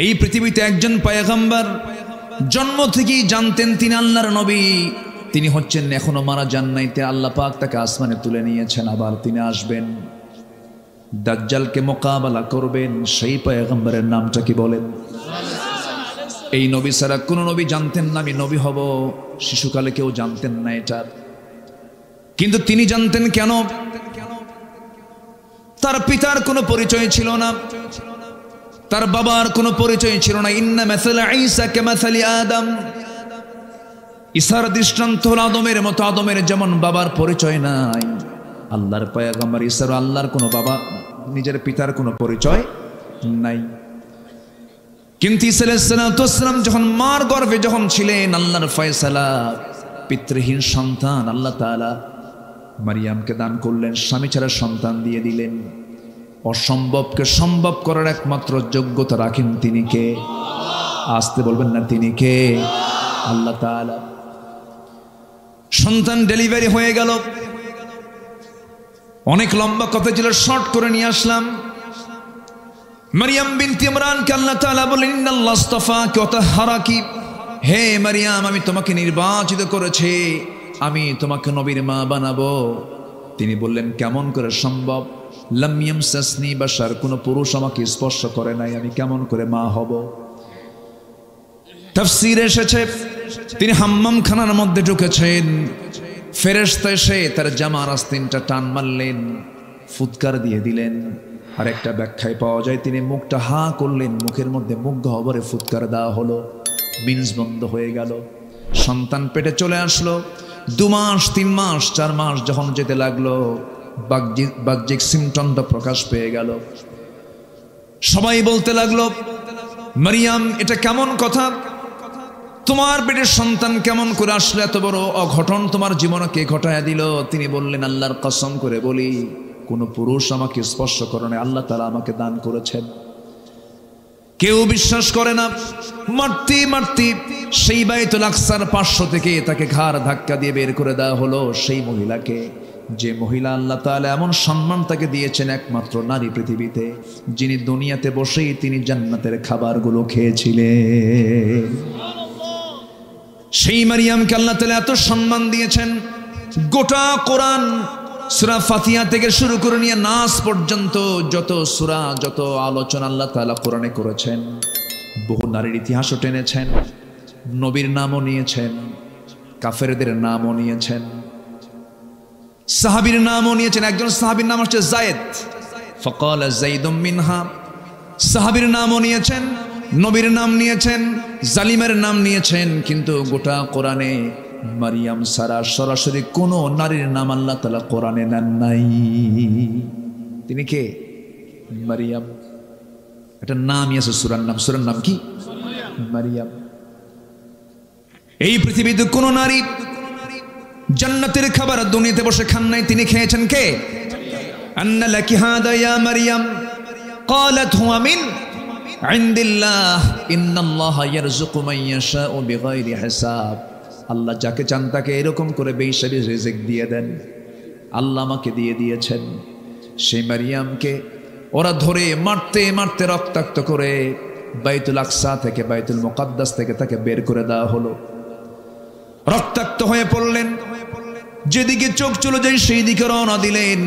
এই পৃথিবীতে একজন পয়গম্বর জন্ম থেকেই জানতেন তিনি আল্লাহর নবী, তিনি হচ্ছেন এখনো মারা যান নাই, আল্লাহ পাক তাকে আসমানে তুলে নিয়েছেন, আবার তিনি আসবেন, দাজ্জালকে মোকাবেলা করবেন। সেই পয়গম্বরের নামটা কি বলেন? এই নবী ছাড়া কোন নবী জানতেন না আমি নবী হব, শিশুকালে কেউ জানতেন না এটা, কিন্তু তিনি জানতেন। কেন? তার পিতার কোনো পরিচয় ছিল না, তার বাবার কোনো পরিচয় ছিল না। ইন্না মাসালা ঈসা কামাসালি আদম, ঈসার দৃষ্টান্ত হলো আদমের মতো, আদমের যেমন বাবার পরিচয় নাই, আল্লাহর পয়গম্বর ঈসার আল্লাহর কোনো বাবা, নিজের পিতার কোনো পরিচয় নাই। কিন্তু ঈসা আলাইহিস সালাম যখন মার গর্ভে যখন ছিলেন, আল্লাহর ফয়সালা, পিতৃহীন সন্তান আল্লাহ তাআলা মারিয়ামকে দান করলেন, স্বামী ছাড়া সন্তান দিয়ে দিলেন। অসম্ভবকে সম্ভব করার একমাত্র যোগ্যতা রাখেন তিনি কে? আসতে বলবেন না, তিনি কে? আল্লাহ তাআলা। সন্তান ডেলিভারি হয়ে গেল। অনেক লম্বা কথা ছিল, শর্ট করে নিয়ে আসলাম। মারিয়াম বিনতে ইমরানকে আল্লাহ তাআলা বলেন, ইন্নাল্লাহ আস্তাফাকি ওয়া তাহহারাকি, হে মারিয়াম আমি তোমাকে নির্বাচিত করেছি, আমি তোমাকে নবীর মা বানাবো। তিনি বললেন কেমন করে সম্ভব? লাম ইয়ামসাসনি বাশার, কোন পুরুষ আমাকে স্পর্শ করে নাই, আমি কেমন করে মা হব? তাফসীরে এসেছে তিনি হাম্মাম খানার মধ্যে ঢুকেছেন, ফেরেশতা এসে তার জামার আস্তিনটা টান মারলেন, ফুৎকার দিয়ে দিলেন। আর একটা ব্যাখ্যায় পাওয়া যায় তিনি মুখটা হা করলেন, মুখের মধ্যে মুখ গহ্বরে ফুৎকার দেওয়া হলো, মিন্স বন্ধ হয়ে গেল। সন্তান পেটে চলে আসলো। 2 মাস 3 মাস 4 মাস যখন যেতে লাগলো, বাহ্যিক সিমটমটা প্রকাশ পেয়ে গেল। সবাই বলতে লাগলো, মারিয়াম এটা কেমন কথা, তোমার পেটের সন্তান কেমন করে আসলে, এত বড় অঘটন তোমার জীবনে কে ঘটায়া দিল? তিনি বললেন, আল্লাহর কসম করে বলি, কোন পুরুষ আমাকে স্পর্শ করে না, আল্লাহ তাআলা আমাকে দান করেছেন। কেউ বিশ্বাস করে না। মারতে মারতে সেই বাইতুল আকসার 500 থেকে তাকে ঘাড় ধাক্কা দিয়ে বের করে দেওয়া হলো। সেই মহিলাকে, যে মহিলা আল্লাহ তাআলা এমন সম্মান তাকে দিয়েছেন, একমাত্র নারী পৃথিবীতে, যিনি দুনিয়াতে বসেই তিনি জান্নাতের খাবারগুলো খেয়েছিলেন। সেই মারিয়ামকে আল্লাহ তাআলা এত সম্মান দিয়েছেন। গোটা কোরআন সূরা ফাতিহা থেকে শুরু করে নিয়ে নাস পর্যন্ত যত সূরা, যত আলোচনা আল্লাহ তাআলা কোরআনে করেছেন, বহু নারীর ইতিহাসও টেনেছেন, নবীর নামও নিয়েছেন, কাফেরদের নামও নিয়েছেন, সাহাবীর নামও নিয়েছেন। একজন সাহাবীর নাম হচ্ছে যায়েদ, ফাকালা যাইদুম মিনহা, সাহাবীর নামও নিয়েছেন, নবীর নাম নিয়েছেন, জালিমের নাম নিয়েছেন। কিন্তু গোটা কোরআনে মারিয়াম সারা সরাসরি কোন নারীর নাম আল্লাহ তাআলা কোরআনে নেন নাই। তিনি কে? মারিয়াম। একটা নামই আছে সূরার নাম, সূরার নাম কি? মারিয়াম। এই পৃথিবীতে কোন নারী জান্নাতের খাবার দুনিয়াতে বসে খান নাই, তিনি খেয়েছেন কে? আন্না লাকি হাদা ইয়া মারিয়াম ক্বালাত হুয়া মিন ইনদিল্লাহ ইন্নাল্লাহা ইয়ারযুকু মান ইয়াশাউ বিগাইরি হিসাব। আল্লাহ যাকে চান তাকে এরকম করে বেহিসাবি রিজিক দিয়ে দেন, আল্লাহ আমাকে দিয়ে দিয়েছেন। সেই মারিয়ামকে ওরা ধরে মারতে মারতে রক্তাক্ত করে বাইতুল আকসা থেকে, বাইতুল মুকাদ্দাস থেকে তাকে বের করে দেওয়া হলো। রক্তাক্ত হয়ে পড়লেন, যেদিকে চোখ চলে যায় সেই দিকে রওনা দিলেন,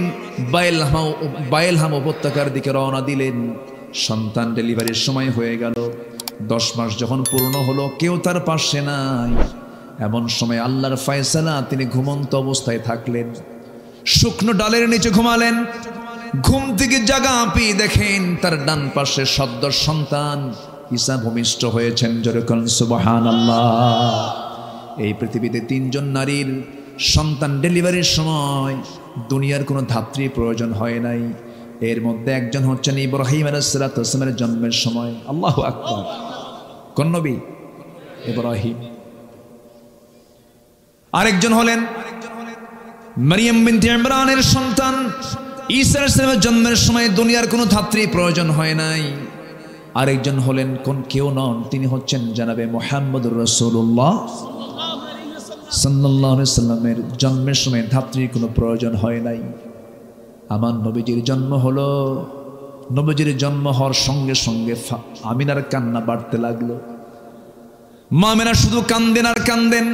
বাইলহাম উপত্যকার দিকে রওনা দিলেন। সন্তান ডেলিভারির সময় হয়ে গেল। 10 মাস যখন পূর্ণ হলো, কেউ তার পাশে নাই। এমন সময় আল্লাহর ফয়সালা, তিনি ঘুমন্ত অবস্থায় থাকলেন, শুকনো ডালের নিচে ঘুমালেন। ঘুম থেকে জাগা আপি দেখেন তার ডান পাশে সদ্য সন্তান ঈসা ভূমিষ্ঠ হয়েছেন। যেরকম সুবহানাল্লাহ। এই পৃথিবীতে 3 জন নারীর সন্তান ডেলিভারির সময় দুনিয়ার কোনো ধাত্রী প্রয়োজন হয় নাই। এর মধ্যে একজন হচ্ছেন ইব্রাহিম আলাইহিস সালামের জন্মের সময়। আল্লাহু আকবার। কোন নবী? ইব্রাহিম। আরেকজন হলেন মারিয়াম বিনতে ইমরানের সন্তান ঈসা আলাইহিস সালামের জন্মের সময় দুনিয়ার কোনো ধাত্রী প্রয়োজন হয় নাই। আরেকজন হলেন কেউ নন, তিনি হচ্ছেন জনাবে মুহাম্মদুর রাসূলুল্লাহ সাল্লাল্লাহু আলাইহি সাল্লামের জন্মের সময় ধাত্রীর কোনো প্রয়োজন হয় নাই। আমার নবীজির জন্ম হলো নবীজির জন্ম হওয়ার সঙ্গে সঙ্গে আমিনার কান্না বাড়তে লাগলো। মা আমিনা শুধু কান্দেন আর কান্দেন।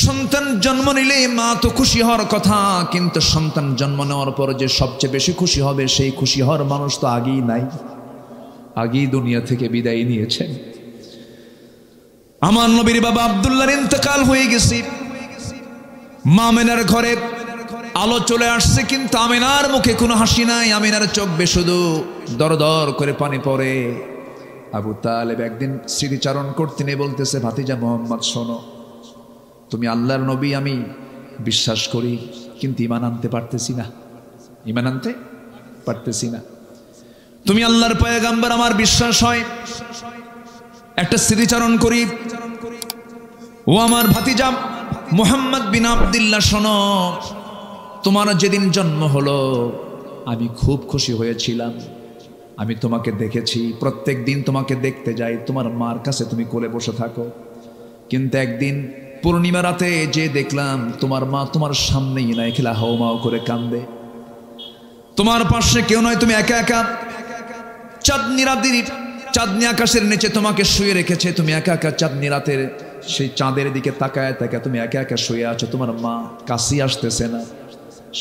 সন্তান জন্ম নিলে মা তো খুশি হওয়ার কথা, কিন্তু সন্তান জন্ম নেওয়ার পর যে সবচেয়ে বেশি খুশি হবে সেই খুশি হওয়ার মানুষ তো আগেই নাই, আগেই দুনিয়া থেকে বিদায় নিয়েছেন। আমার নবীর বাবা আব্দুল্লাহর ইন্তেকাল হয়ে গেছে। মা আমিনার ঘরে আলো চলে আসছে, কিন্তু আমিনার মুখে কোনো হাসি নাই। আমিনার চোখ বেয়ে শুধু দর দর করে পানি পড়ে। আবু তালেব একদিন স্মৃতিচারণ করতে নিয়ে বলতেছে, ভাতিজা মোহাম্মদ শোনো, তুমি আল্লাহর নবী আমি বিশ্বাস করি, কিন্তু ঈমান আনতে পারতেছি না, ঈমান আনতে পারতেছি না। তুমি আল্লাহর পয়গম্বর আমার বিশ্বাস হয়, একটা স্মৃতিচারণ করি। ও আমার ভাতিজা মুহাম্মদ বিন আব্দুল্লাহ শোনো, তোমার যেদিন জন্ম হলো আমি খুব খুশি হয়েছিলাম। আমি তোমাকে দেখেছি, প্রত্যেক দিন তোমাকে দেখতে যাই, তোমার মার কাছে তুমি কোলে বসে থাকো। কিন্তু একদিন পূর্ণিমা রাতে যে দেখলাম তোমার মা তোমার সামনেই নাই, খেলা হাওমাও করে কান্দে। তোমার পাশে কেউ নয়, তুমি একা একা চাঁদনি রাতের চাঁদনি আকাশের নিচে তোমাকে শুয়ে রেখেছে। তুমি একা একা চাঁদনি রাতের সেই চাঁদের দিকে তাকায় তাকায় তুমি একা একা শুয়ে আছো, তোমার মা কাছেই আসতেছে না।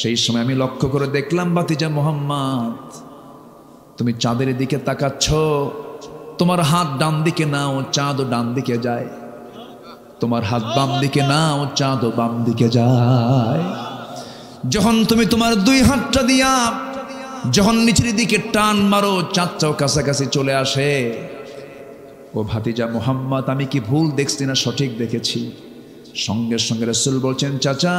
সেই সময় আমি লক্ষ্য করে দেখলাম, ভাতিজা মোহাম্মদ তুমি চাঁদের দিকে তাকাচ্ছ, তোমার হাত ডান দিকে নাও, চাঁদও ডান দিকে যায়। তোমার হাত বাম দিকে নাও, চাঁদও বাম দিকে যায়। যখন তুমি তোমার দুই হাতটা দিয়া যখন নিচের দিকে টান মারো, চাঁদটাও কাছাকাছি চলে আসে। ও ভাতিজা মোহাম্মদ, আমি কি ভুল দেখছি না সঠিক দেখেছি? সঙ্গে সঙ্গে রাসূল বলছেন, চাচা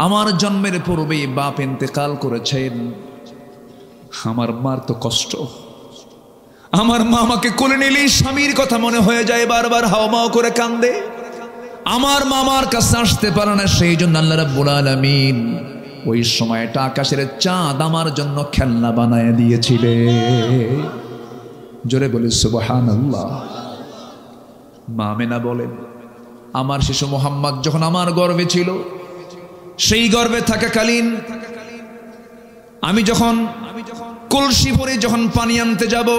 আমার জন্মের পূর্বেই বাপ ইন্তেকাল করেছেন। আমার মার তো কষ্ট, আমার মা আমাকে কোলে নিলেই স্বামীর কথা মনে হয়ে যায়, বারবার হাওমাও করে কান্দে। আমার মামার কাছে আসতে পারে না, সেই জন্য আল্লাহ রাব্বুল আলামিন ওই সময়টা আকাশের চাঁদ আমার জন্য খেলনা বানায় দিয়েছিলে। জোরে বলি সুবহানাল্লাহ। মা আমিনা বলেন, আমার শিশু মুহাম্মদ যখন আমার গর্ভে ছিল, সেই গর্ভে থাকাকালীন আমি যখন কলসি ভরে যখন পানি আনতে যাব,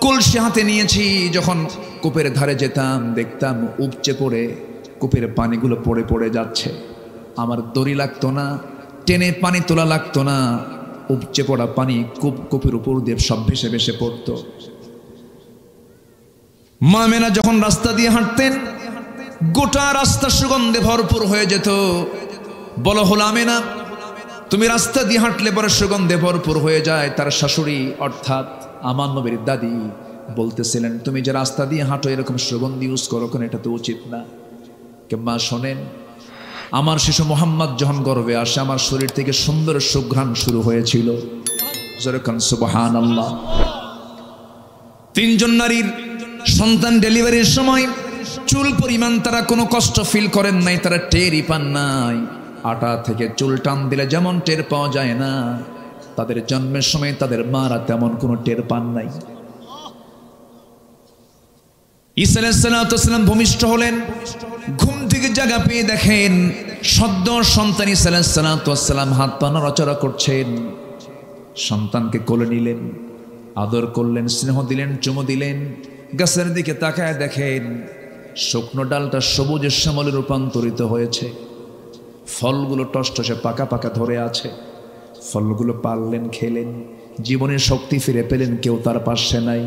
কলসি হাতে নিয়েছি, যখন কূপের ধারে যেতাম দেখতাম উপচে পড়ে কূপের পানিগুলো পড়ে পড়ে যাচ্ছে। আমার দড়ি লাগতো না, টেনে পানি তোলা লাগতো না, উপচে পড়া পানি কূপের উপর দিয়ে সব ভেসে ভেসে পড়তো। মা আমিনা যখন রাস্তা দিয়ে হাঁটতেন, গোটা রাস্তা সুগন্ধে ভরপুর হয়ে যেত। বলা হলো, আমিনা তুমি রাস্তা দিয়ে হাঁটলে পরে সুগন্ধে ভরপুর হয়ে যায়। তার শাশুড়ি অর্থাৎ আমার নবীর দাদি বলতেছিলেন, তুমি যে রাস্তা দিয়ে হাঁটো এরকম সুগন্ধি ইউজ করো কেন, এটা তো উচিত না। মা শোনেন, আমার শিশু মোহাম্মদ যখন গর্ভে আসে, আমার শরীর থেকে সুন্দর সুঘ্রাণ শুরু হয়েছিল। সুবহানাল্লাহ। তিনজন নারীর সন্তান ডেলিভারির সময় চুল পরিমাণ তারা কোনো কষ্ট ফিল করেন নাই, তারা টেরই পান নাই। আটা থেকে চুল টান দিলে যেমন টের পাওয়া যায় না, তাদের জন্মের সময় তাদের মারা তেমন কোনো টের পান নাই। ঈসা আলাইহিস সালাম ভূমিষ্ঠ হলেন, ঘুম থেকে জাগা পেয়ে দেখেন সদ্য সন্তান ঈসা আলাইহিস সালাম হাত পা নড়াচড়া করছেন। সন্তানকে কোলে নিলেন, আদর করলেন, স্নেহ দিলেন, চুমু দিলেন। গাছের দিকে তাকায় দেখেন শুকনো ডালটা সবুজ শ্যামলে রূপান্তরিত হয়েছে, ফলগুলো টসটসে পাকা পাকা ধরে আছে। ফলগুলো পারলেন, খেলেন, জীবনের শক্তি ফিরে পেলেন। কেউ তার পাশে নাই,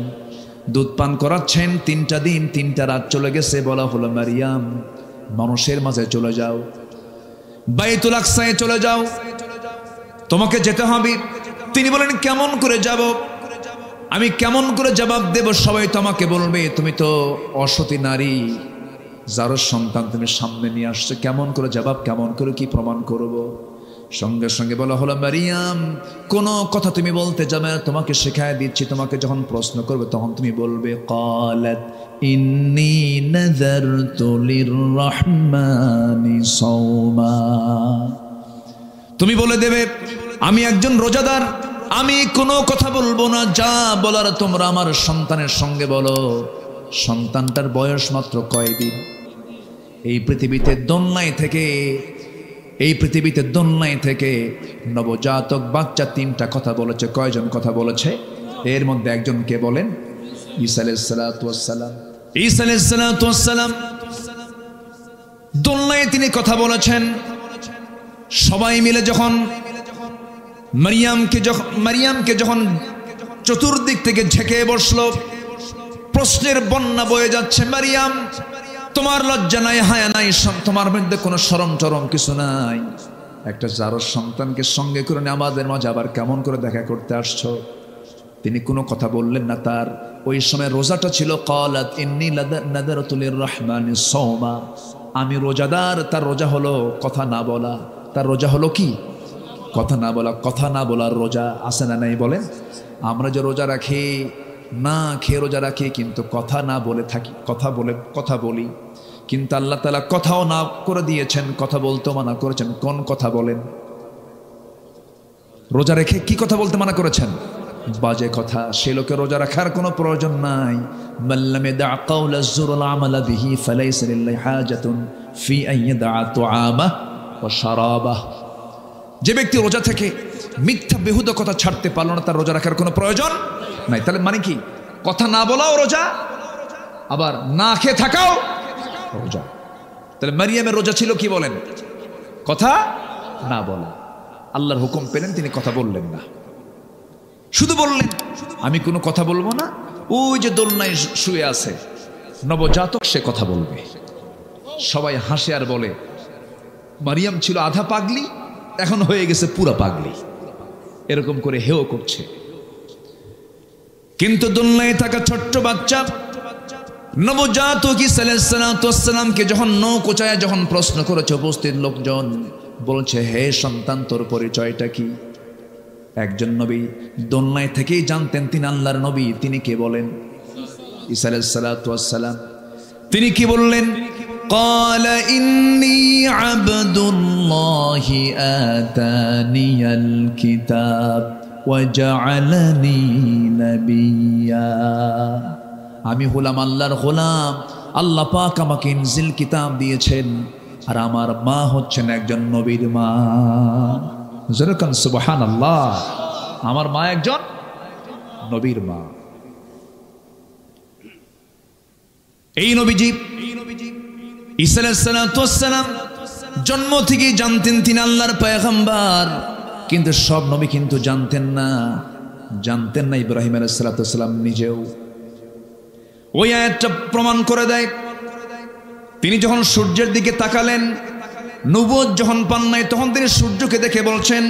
দুধ পান করাচ্ছেন। 3টা দিন 3টা রাত চলে গেছে। বলা হলো, মারিয়াম মানুষের মাঝে চলে যাও, বাইতুল আকসায় চলে যাও, তোমাকে যেতে হবে। তিনি বলেন, কেমন করে যাব? আমি কেমন করে জবাব দেব? সবাই তো আমাকে বলবে তুমি তো অসতী নারী, যারও সন্তান তুমি সামনে নিয়ে আসছো, কেমন করে জবাব, কেমন করে কি প্রমাণ করব? সঙ্গে সঙ্গে বলা হলো, মারিয়াম কোনো কথা তুমি বলতে যাবে না, তোমাকে শেখায় দিচ্ছি। তোমাকে যখন প্রশ্ন করবে তখন তুমি বলবে, ক্বালাত ইন্নী নাযারতু লিররহমানি সাওমা। তুমি বলে দেবে, আমি একজন রোজাদার, আমি কোনো কথা বলবো না, যা বলার তোমরা আমার সন্তানের সঙ্গে বলো। সন্তানটার বয়স মাত্র কয়দিন? এই পৃথিবীতে দোলনায় থেকে এই পৃথিবীতে দোলনায় থেকে নবজাতক বাচ্চা 3টা কথা বলেছে। কয়জন কথা বলেছে? এর মধ্যে একজনকে বলেন ঈসা আলাইহিস সালাতু ওয়াস সালাম। ঈসা আলাইহিস সালাতু ওয়াস সালাম দোলনায় তিনি কথা বলেছেন। সবাই মিলে যখন মারিয়ামকে যখন চতুর্দিক থেকে ঝেঁকে বসলো, প্রশ্নের বন্যা বয়ে যাচ্ছে। মারিয়াম, তোমার লজ্জা নাই, হায়া নাই, তোমার মধ্যে কোনো শরম টরম কিছু নাই? একটা জারজ সন্তানকে সঙ্গে করে আমাদের মাঝে আবার কেমন করে দেখা করতে আসছো? তিনি কোনো কথা বললেন না। তার ওই সময় রোজাটা ছিল। ক্বালাত ইন্নী নাযারতু লির-রাহমানি সাওমা, আমি রোজাদার। তার রোজা হলো কথা না বলা। তার রোজা হলো কি? কথা না বলা। কথা না বলার রোজা আছে না নাই বলেন? আমরা যে রোজা রাখি, না খেয়ে রোজা রাখি, কিন্তু কথা না বলে থাকি, কথা বলি। কিন্তু আল্লাহ তাআলা কথাও না করে দিয়েছেন, কথা বলতে মানা করেছেন। কোন কথা বলেন? রোজা রেখে কি কথা বলতে মানা করেছেন? বাজে কথা। সে লোকে রোজা রাখার কোনো প্রয়োজন নাই। মাল্লাম ইয়াদা কাওলা যুর ওয়াল আমালা বিহি ফালাইসা লিল্লাহি হাজাতুন ফি আন ইয়াদা তুআমাহ ওয়া শারাবাহ। যে ব্যক্তি রোজা থেকে মিথ্যা বেহুদা কথা ছাড়তে পারল না, তার রোজা রাখার কোনো প্রয়োজন নাই। তাহলে মানে কি? কথা না বলাও রোজা, আবার না খেয়ে থাকাও রোজা। তাহলে মারিয়ামের রোজা ছিল কি বলেন? কথা না বলা। আল্লাহর হুকুম পেলেন, তিনি কথা বললেন না। শুধু বললেন আমি কোনো কথা বলবো না। ওই যে দোলনায় শুয়ে আছে নবজাতক, সে কথা বলবে। সবাই হাসে আর বলে মারিয়াম ছিল আধা পাগলি, এখন হয়ে গেছে পুরা পাগলি। এরকম করে হেও করছে। কিন্তু দোলনায় থাকা ছোট্ট বাচ্চা নবজাতক ঈসা আলাইহিস সালাতু ওয়াস সালামকে যখন নৌকোচায় যখন প্রশ্ন করেছে উপস্থিত লোকজন, বলছে হে সন্তান, তোর পরিচয়টা কি? একজন নবী দোলনায় থেকেই জানতেন তিনি আল্লাহর নবী। তিনি কে বলেন? ঈসা আলাইহিস সালাতু ওয়াস সালাম। তিনি কি বললেন? قال إني عبد الله آتاني الكتاب وجعلني نبيا। আমি হলাম আল্লাহর গোলাম। আল্লাহ পাক আমাকে ইনজিল কিতাব দিয়েছেন, আর আমার মা হচ্ছেন একজন নবীর মা। যেরকম সুবহানাল্লাহ, আমার মা একজন নবীর মা। এই নবীজি ঈসা আলাইহিস সালাতু ওয়াস সালাম জন্ম থেকেই জানতেন তিনি আল্লাহর পয়গম্বর। কিন্তু সব নবী কিন্তু জানতেন না। ইব্রাহিম আলাইহিস সালাতু ওয়াস সালাম নিজেও। ওই আয়াতটা প্রমাণ করে দেয়। তিনি যখন সূর্যের দিকে তাকালেন, নবুয়ত যখন পান নাই, তখন তিনি সূর্যকে দেখে বলছেন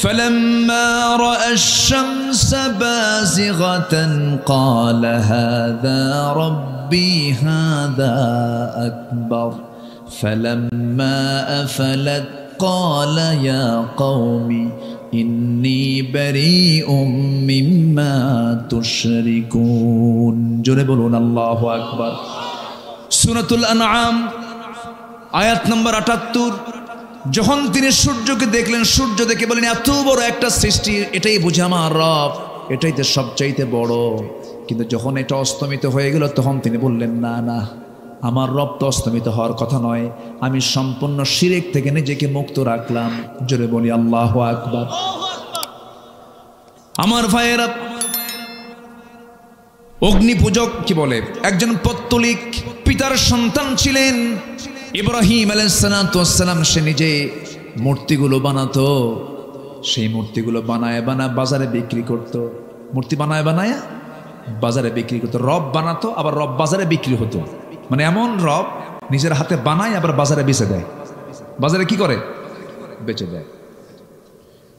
ফালাম্মা রাআ আশ-শামসা বাযিগাতান ক্বালা হাযা রাব্বি হাযা আকবার ফালাম্মা আফালাত ক্বালা ইয়া কওমি ইন্নী বারীউম মিম্মা তুশরিকুন। জোরে বলুন আল্লাহু আকবার। সূরাতুল আনআম আয়াত নম্বর ৭৮। যখন তিনি সূর্যকে দেখলেন, সূর্য দেখে বলেন এত বড় একটা সৃষ্টি, এটাই বুঝে আমার রব, এটাই তো সবচাইতে বড়। কিন্তু যখন এটা অস্তমিত হয়ে গেল, তখন তিনি বললেন না না, আমার রব তো অস্তমিত হওয়ার কথা নয়। আমি সম্পূর্ণ শিরক থেকে নিজেকে মুক্ত রাখলাম। জোরে বলি আল্লাহু আকবার। আমার ভাইয়েরা, অগ্নি পূজক কি বলে, একজন পত্তলিক পিতার সন্তান ছিলেন ইব্রাহিম আলাইহিস সালাতু ওয়াস সালাম। সে নিজে মূর্তিগুলো বানাতো। সেই মূর্তিগুলো বানায় বাজারে বিক্রি করত। মূর্তি বানায় বাজারে বিক্রি করতো। রব বানাতো, আবার রব বাজারে বিক্রি হতো। মানে এমন রব নিজের হাতে বানায় আবার বাজারে বেচে দেয়। বাজারে কি করে? বেচে দেয়।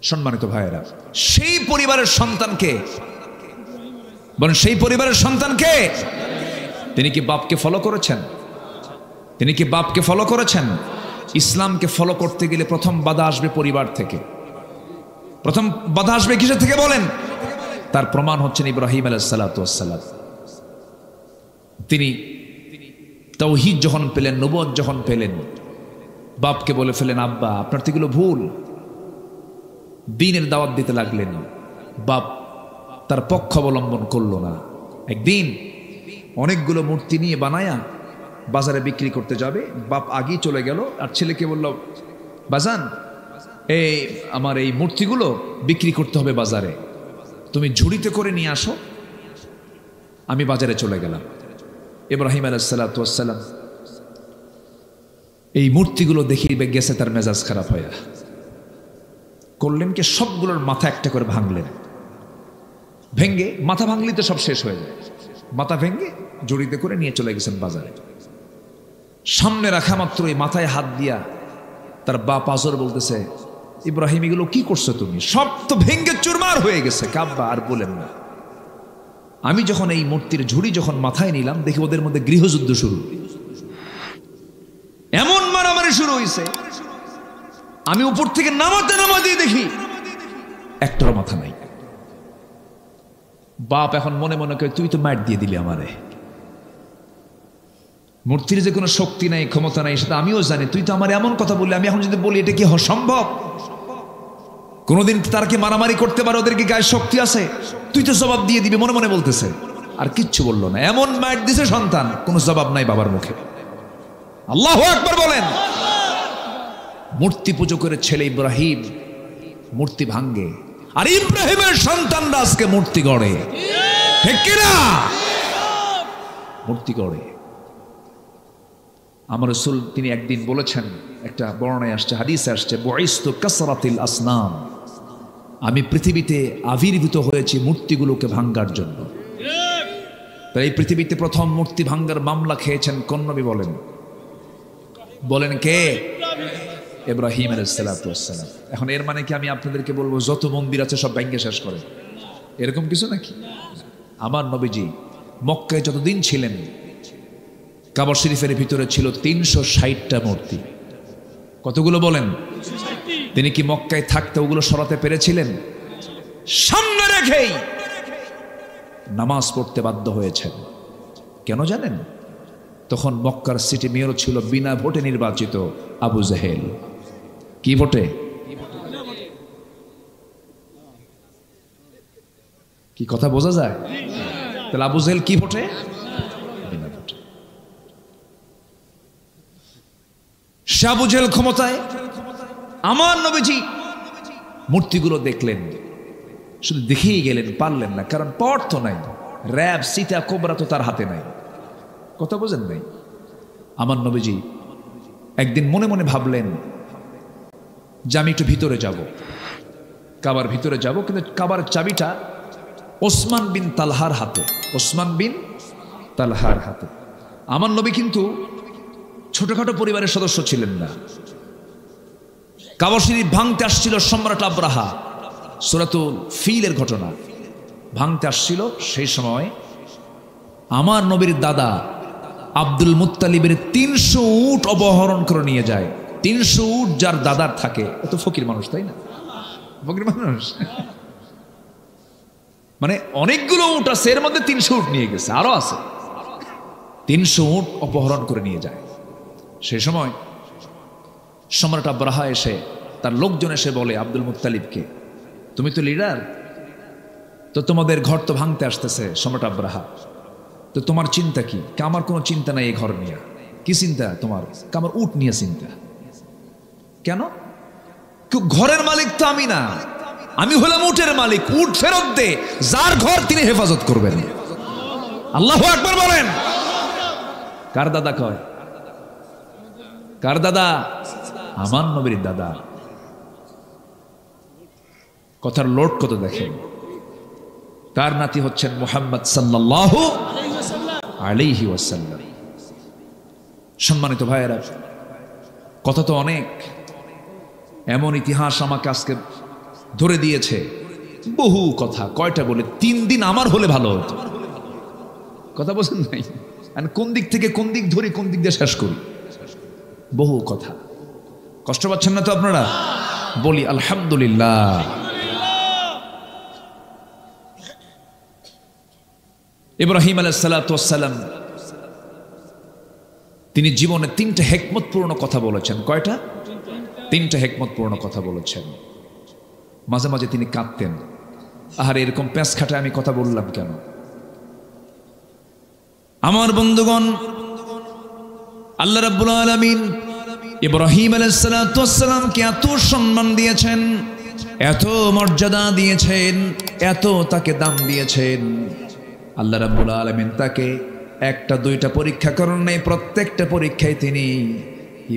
সম্মানিত ভাইয়েরা, সেই পরিবারের সন্তানকে বলেন, সেই পরিবারের সন্তানকে তিনি কি বাপকে ফলো করেছেন? ইসলামকে ফলো করতে গেলে প্রথম বাধা আসবে পরিবার থেকে। প্রথম বাধা আসবে কিসের থেকে বলেন? তার প্রমাণ হচ্ছেন ইব্রাহিম আলাইহিস সালাতু ওয়াস সালাম। তিনি তাওহীদ যখন পেলেন, নবুয়ত যখন পেলেন, বাপকে বলে ফেলেন আব্বা আপনার তো এগুলো ভুল। দ্বীনের দাওয়াত দিতে লাগলেন। বাপ তার পক্ষ অবলম্বন করল না। একদিন অনেকগুলো মূর্তি নিয়ে বানায়া বাজারে বিক্রি করতে যাবে, বাপ আগেই চলে গেল আর ছেলেকে বলল বাজান, এই আমার এই মূর্তিগুলো বিক্রি করতে হবে বাজারে, তুমি ঝুড়িতে করে নিয়ে আসো। আমি বাজারে চলে গেলাম। ইব্রাহিম আলাইহিস সালাতু ওয়াস সালাম এই মূর্তিগুলো দেখি গেছে তার মেজাজ খারাপ হয়ে, করলেন কি সবগুলোর মাথা একটা করে ভাঙলেন। ভেঙ্গে, মাথা ভাঙলি তো সব শেষ হয়ে যায়, মাথা ভেঙ্গে জড়িতে করে নিয়ে চলে গেছেন বাজারে। সামনে রাখা মাত্র এই মাথায় হাত দিয়া তার বাপ আজর বলতেছে, ইব্রাহিম এগুলো কি করছো তুমি? সব তো ভেঙ্গে চুরমার হয়ে গেছে। কাব্বা আর বলেন না। আমি যখন এই মূর্তির ঝুড়ি যখন মাথায় নিলাম, দেখি ওদের মধ্যে গৃহযুদ্ধ শুরু, এমন মারামারি শুরু হয়েছে। আমি উপর থেকে নামাতে দেখি একটারও মাথা নাই। বাপ এখন মনে মনে করে, তুই তো মার দিয়ে দিলি আমারে। মূর্তির যে কোনো শক্তি নাই, ক্ষমতা নাই, সেটা আমিও জানি। তুই তো আমার এমন কথা বললি, আমি এখন যদি বলি এটা কি সম্ভব? কোনোদিন তার কি মারামারি করতে পারে? ওদের কি গায়ে শক্তি আছে? তুই তো জবাব দিয়ে দিবি, মনে মনে বলতেছে। আর কিচ্ছু বললো না। এমন মার দিছে সন্তান, কোনো জবাব নাই বাবার মুখে। আল্লাহু আকবার বলেন। মূর্তি পুজো করে ছেলে ইব্রাহিম মূর্তি ভাঙ্গে, আর ইব্রাহিমের সন্তানরা আজকে মূর্তি গড়ে। ঠিক কিনা? মূর্তি গড়ে। আমার রাসূল তিনি একদিন বলেছেন, একটা বর্ণনায় আসছে, হাদিসে আসছে, বুইসতু কাসরাতিল আসনাম, আমি পৃথিবীতে আবির্ভূত হয়েছি মূর্তিগুলোকে ভাঙ্গার জন্য। তাই এই পৃথিবীতে প্রথম মূর্তি ভাঙ্গার মামলা খেয়েছেন কোন নবী বলেন? বলেন কে? ইব্রাহিম আলাইহিস সালাতু ওয়াস সালাম। এখন এর মানে কি আমি আপনাদেরকে বলবো যত মন্দির আছে সব ভেঙে শেষ করে? এরকম কিছু নাকি? আমার নবীজি মক্কায় যতদিন ছিলেন, কাবা শরীফের ভিতরে ছিল 360টা মূর্তি। কতগুলো বলেন? তিনি কি মক্কায় থাকতে ওগুলো সরাতে পেরেছিলেন? সামনে রেখেই নামাজ পড়তে বাধ্য হয়েছেন। কেন জানেন? তখন মক্কার সিটি মেয়র ছিল বিনা ভোটে নির্বাচিত আবু জেহেল। কি ভোটে? কি কথা বোঝা যায়? তাহলে আবু জেহেল কি ভোটে? বিনা ভোটে। আবু জেহেল ক্ষমতায়। আমার নবীজি মূর্তিগুলো দেখলেন, শুধু দেখেই গেলেন, পারলেন না, কারণ পাওয়ার তো নাই। র্যাব, সীতা, কোবরা তো তার হাতে নাই। কথা বোঝেন নাই? আমার নবীজি একদিন মনে মনে ভাবলেন যে আমি একটু ভিতরে যাব, কাবার ভিতরে যাব, কিন্তু কাবার চাবিটা ওসমান বিন তালহার হাতে। ওসমান বিন তালহার হাতে। আমার নবী কিন্তু ছোটখাটো পরিবারের সদস্য ছিলেন না। কাবা শরীফ ভাঙতে আসছিল সম্রাট আব্রাহা, সূরাতুল ফিলের ঘটনা ভাঙতে আসছিল। সেই সময় আমার নবীর দাদা আব্দুল মুত্তালিবের 300 উট অপহরণ করে নিয়ে যায়। 300 উট যার দাদার থাকে, এত ফকির মানুষ, তাই না? ফকির মানুষ মানে অনেকগুলো উট আছে, এর মধ্যে 300 উট নিয়ে গেছে, আরো আছে। 300 উট অপহরণ করে নিয়ে যায়। সেই সময় সম্রাট আব্রাহা এসে, তার লোকজন এসে বলে আব্দুল মুত্তালিবকে, তুমি তো লিডার, তো তোমাদের ঘর তো ভাঙতে আসতেছে সম্রাট আব্রাহা, তো তোমার চিন্তা কি? আমার কোনো চিন্তা নাই এই ঘর নিয়ে। কি চিন্তা তোমার? আমার উট নিয়ে চিন্তা। কেন? ঘরের মালিক তো আমি না, আমি হলাম উটের মালিক। উট ফেরত দে, যার ঘর তিনি হেফাজত করবেন। আল্লাহু আকবার বলেন। কার দাদা কয়? কার দাদা? আমার নবীর দাদা। কথার লোড কত দেখেন। তার নাতি হচ্ছেন মুহাম্মদ সাল্লাল্লাহু আলাইহি ওয়াসাল্লাম। সম্মানিত ভাইয়েরা, কথা তো অনেক, এমন ইতিহাস আমাকে আজকে ধরে দিয়েছে, বহু কথা। কয়টা বলে? 3 দিন আমার হলে ভালো হতো। কথা বোঝেন নাই? কোন দিক থেকে কোন দিক ধরি, কোন দিক দিয়ে শেষ করি, বহু কথা। কষ্ট পাচ্ছেন না তো আপনারা? বলি আলহামদুলিল্লাহ। ইব্রাহিম আলাইহিস সালাতু ওয়াস সালাম তিনি জীবনে 3টা হিকমতপূর্ণ কথা বলেছেন। কয়টা? 3টা হিকমতপূর্ণ কথা বলেছেন। মাঝে মাঝে তিনি কাঁদতেন, আর এরকম প্যাঁচ খাটায় আমি কথা বললাম কেন? আমার বন্ধুগণ, আল্লাহ রাব্বুল আলামিন ইব্রাহিম আলাইহিস সালামকে এত সম্মান দিয়েছেন, এত মর্যাদা দিয়েছেন, এত তাকে দাম দিয়েছেন। আল্লাহ রাব্বুল আলামিন তাকে একটা দুইটা পরীক্ষা করেন নাই, প্রত্যেকটা পরীক্ষায় তিনি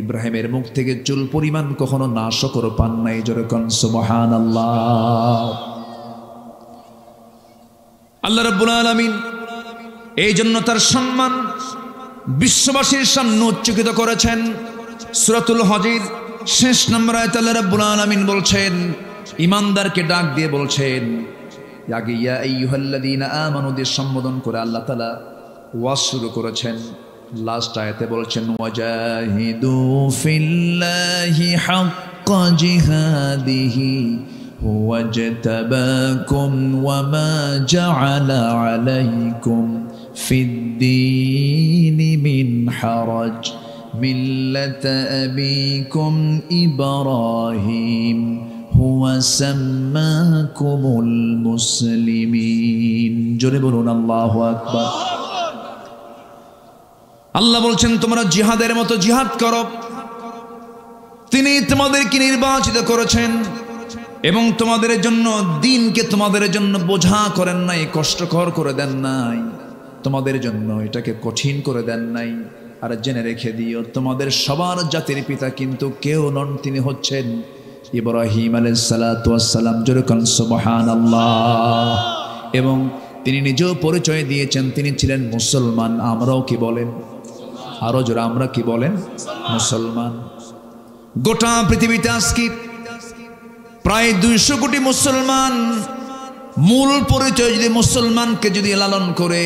ইব্রাহিমের মুখ থেকে চুল পরিমাণ কখনো নাশকর পান নাই। জোরে কোন সুবহানাল্লাহ। আল্লাহ রাব্বুল আলামিন এই জন্য তার সম্মান বিশ্ববাসীর সামনে উচ্চকিত করেছেন। সূরাতুল হজের শেষ নম্বর আয়াতে আল্লাহ রাব্বুল আলামিন বলছেন, ঈমানদারকে ডাক দিয়ে বলছেন, আগে ইয়া আইয়ুহাল্লাযীনা আমানু দিয়ে সম্বোধন করে আল্লাহ তাআলা ওয়াজ শুরু করেছেন। লাস্ট আয়াতে বলছেন, ওয়াজাহিদু ফিল্লাহি হাক্কা জিহাদিহি ওয়াজতাবাকুম ওয়ামা জাআলা আলাইকুম ফিদ্দীনি মিন হারাজ মিল্লাতা আবিকুম ইব্রাহিম হুয়া সাম্মাকুমুল মুসলিমিন। জোরে বলুন আল্লাহু আকবার। আল্লাহ বলছেন, তোমরা জিহাদের মতো জিহাদ করো। তিনি তোমাদেরকে নির্বাচিত করেছেন এবং তোমাদের জন্য দ্বীনকে তোমাদের জন্য বোঝা করেন নাই, কষ্টকর করে দেন নাই, তোমাদের জন্য এটাকে কঠিন করে দেন নাই। আর জেনে রেখে দিও, তোমাদের সবার জাতির পিতা কিন্তু কেউ নন, তিনি হচ্ছেন ইব্রাহিম আলাইহিস সালাতু ওয়াস সালাম। জোরে কোন সুবহানাল্লাহ। এবং তিনি নিজেও পরিচয় দিয়েছেন তিনি ছিলেন মুসলমান। আমরাও কি বলেন? আরো জোরে আমরা কি বলেন? মুসলমান। গোটা পৃথিবীতে আজকে প্রায় 200 কোটি মুসলমান। মূল পরিচয় যদি মুসলমানকে যদি লালন করে,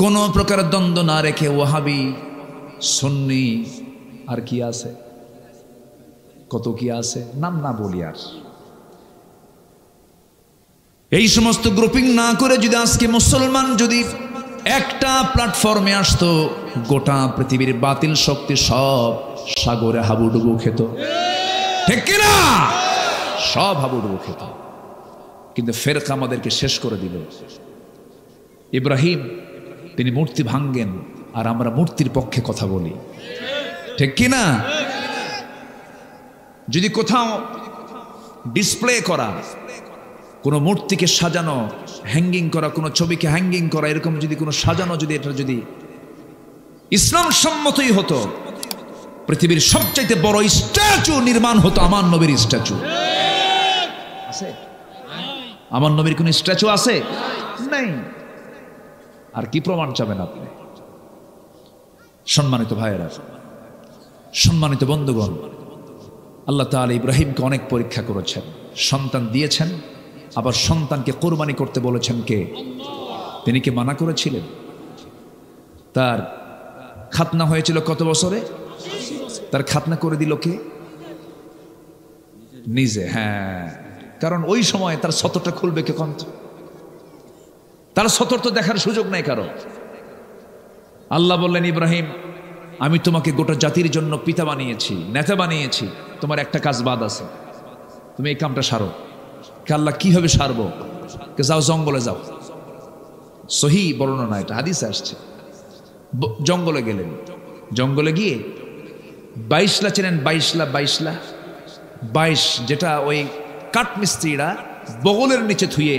কোনো প্রকার দ্বন্দ্ব না রেখে, ওয়াহাবি, সুন্নি, আর কি আছে, কত কি আছে, নাম না বলি আর, এই সমস্ত গ্রুপিং না করে যদি আজকে মুসলমান যদি একটা প্ল্যাটফর্মে আসতো, গোটা পৃথিবীর বাতিল শক্তি সব সাগরে হাবুডুবু খেত। ঠিক কিনা? সব হাবুডুবু খেত। কিন্তু ফেরকা আমাদেরকে শেষ করে দিল। ইব্রাহিম তিনি মূর্তি ভাঙ্গেন, আর আমরা মূর্তির পক্ষে কথা বলি। ঠিক কিনা? যদি কোথাও ডিসপ্লে করা, কোনো মূর্তিকে সাজানো, হ্যাঙ্গিং করা, কোনো ছবিকে হ্যাঙ্গিং করা, এরকম যদি কোনো সাজানো, যদি এটা যদি ইসলাম সম্মতই হতো, পৃথিবীর সবচাইতে বড় স্ট্যাচু নির্মাণ হতো আমার নবীর স্ট্যাচু। আছে? আমার নবীর কোন স্ট্যাচু আছে? নাই। আর কি প্রমাণ চাবেন আপনি? সম্মানিত ভাইয়েরা, সম্মানিত বন্ধুগণ, আল্লাহ তাআলা ইব্রাহিমকে অনেক পরীক্ষা করেছেন, সন্তান দিয়েছেন, আবার সন্তানকে কোরবানি করতে বলেছেন কে? তিনি কি মানা করেছিলেন? তার খাতনা হয়েছিল কত বছরে? তার খাতনা করে দিল কে? নিজে। হ্যাঁ, কারণ ওই সময় তার সতরটা খুলবে কে? কন্ত তার সতর তো দেখার সুযোগ নাই কারো। আল্লাহ বললেন, ইব্রাহিম আমি তোমাকে গোটা জাতির জন্য পিতা বানিয়েছি, নেতা বানিয়েছি, তোমার একটা কাজ বাদ আছে, তুমি এই কামটা সারো। আল্লাহ কিভাবে সারবো? যাও জঙ্গলে যাও। সহি বর্ণনা, এটা হাদিসে আসছে। জঙ্গলে গেলেন, জঙ্গলে গিয়ে 22লা চেনেন? 22 যেটা ওই কাঠ মিস্ত্রিরা বগলের নিচে থুয়ে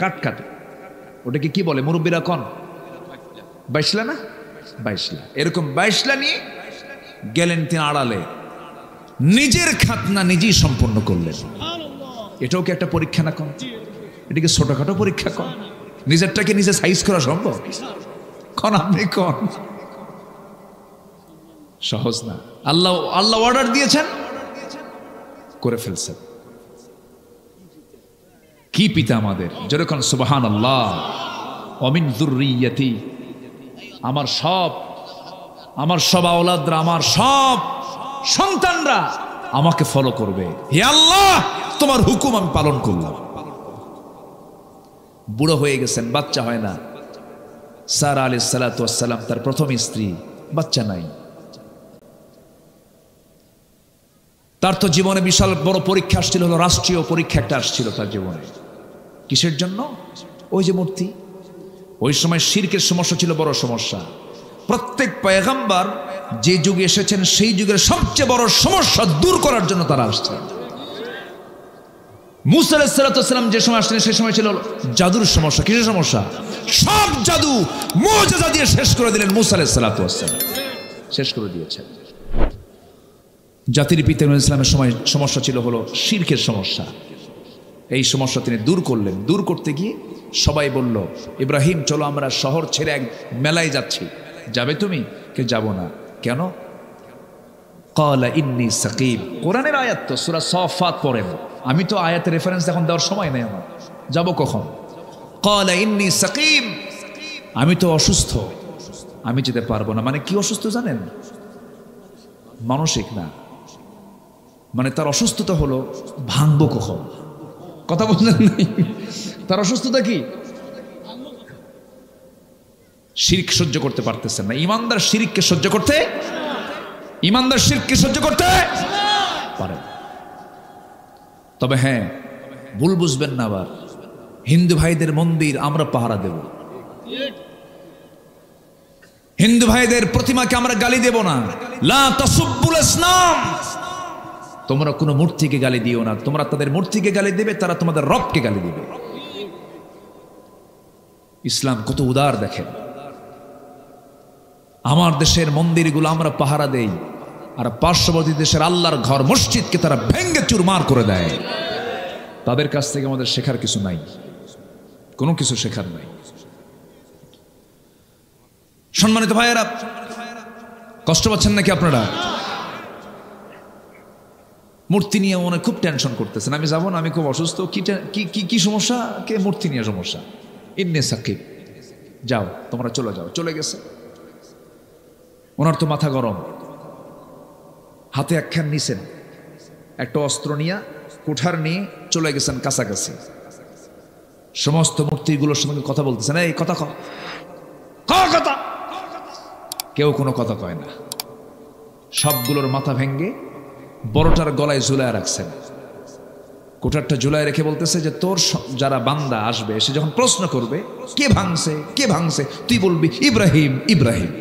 কাঠ কাটে, ওটাকে কি বলে মুরব্বীরা? কন 22লা না? 22লা। এরকম 22লা নিয়ে গেলেন তিনি আড়ালে, নিজের খাতনা নিজেই সম্পন্ন করলেন। এটাও কি একটা পরীক্ষা না? কন এটাকে ছোটখাটো পরীক্ষা? কন নিজেরটাকে নিজে সাইজ করা সম্ভব? কন আপনি কন, সহজ না। আল্লাহ অর্ডার দিয়েছেন, করে ফেলছেন। কি পিতা আমাদের! যেরকম সুবহানাল্লাহ। অমিন যুররিয়াতি, আমার সব আওলাদরা, আমার সব সন্তানরা আমাকে ফলো করবে। হে আল্লাহ, তোমার হুকুম আমি পালন করলাম। বুড়ো হয়ে গেছেন, বাচ্চা হয় না। সারা আলাইহিস সালাতু ওয়াস সালাম তার প্রথম স্ত্রী, বাচ্চা নাই। তার তো জীবনে বিশাল বড় পরীক্ষা আসছিল, রাষ্ট্রীয় পরীক্ষা একটা আসছিল তার জীবনে। কিসের জন্য? ওই যে মূর্তি। ওই সময় শিরকের সমস্যা ছিল বড় সমস্যা। প্রত্যেক পয়গম্বর যে যুগে এসেছেন সেই যুগের সবচেয়ে বড় সমস্যা দূর করার জন্য তারা আসছেন। মুসা আলাইহিস সালাম যে সময় আসলেন সেই সময় ছিল জাদুর সমস্যা। কিসের সমস্যা? সব জাদু মুজিজা দিয়ে শেষ করে দিলেন মুসা আলাইহিস সালাম, শেষ করে দিয়েছেন। জাতির পিতা ইসলামের সময় সমস্যা ছিল হলো শিরকের সমস্যা। এই সমস্যা তিনি দূর করলেন। দূর করতে গিয়ে সবাই বলল, ইব্রাহিম চলো আমরা শহর ছেড়ে এক মেলায় যাচ্ছি, যাবে তুমি? কে যাব না। কেন? ক্বালা ইন্নী সাকিম। কোরআনের আয়াত তো, সূরা সাফাত পড়েন। আমি তো আয়াতের রেফারেন্স এখন দেওয়ার সময় নেই আমার, যাব কখন? ক্বালা ইন্নী সাকিম, আমি তো অসুস্থ, আমি যেতে পারবো না। মানে কি অসুস্থ জানেন? মানসিক না, মানে তার অসুস্থতা হলো ভাঙবো কখন। কথা বললেন নাই? তার অসুস্থতা কি? শিরক সহ্য করতে পারতেছেন না। ইমানদার শিরককে সহ্য করতে, ইমানদার শিরককে সহ্য করতে পারে। তবে হ্যাঁ, ভুল বুঝবেন না আবার, হিন্দু ভাইদের মন্দির আমরা পাহারা দেব, হিন্দু ভাইদের প্রতিমাকে আমরা গালি দেব না। লা তাসুব্বুল আসনাম, তোমরা কোনো মূর্তিকে গালি দিও না। তোমরা তাদের মূর্তিকে গালি দেবে, তারা তোমাদের রবকে গালি দিবে। ইসলাম কত উদার দেখেন। আমার দেশের মন্দিরগুলো আমরা পাহারা দেই, আর পার্শ্ববর্তী দেশের আল্লাহর ঘর মসজিদকে তারা ভেঙ্গে চুরমার করে দেয়। তাদের কাছ থেকে আমাদের শেখার কিছু নাই, কোনো কিছু শেখার নাই। সম্মানিত ভাইয়েরা, কষ্ট পাচ্ছেন নাকি আপনারা? মূর্তি নিয়ে মনে খুব টেনশন করতেছেন, আমি যাবো না, আমি খুব অসুস্থ। কি সমস্যা? কে? মূর্তি নিয়ে সমস্যা। ইন্নী সাকিব, যাও তোমরা চলে যাও। চলে গেছে। ওনার তো মাথা গরম, হাতে একখান নিছেন, একটা অস্ত্র নিয়ে, কুঠার নিয়ে চলে গেছেন কাছাকাছি। সমস্ত মূর্তিগুলোর সঙ্গে কথা বলতেছেন, এই কথা কথা। কেউ কোনো কথা কয় না। সবগুলোর মাথা ভেঙ্গে বড়টার গলায় ঝুলায় রাখছেন। কোঠারটা ঝুলায় রেখে বলতেছে যে তোর যারা বান্দা আসবে, সে যখন প্রশ্ন করবে কে ভাঙছে কে ভাঙছে, তুই বলবি ইব্রাহিম ইব্রাহিম।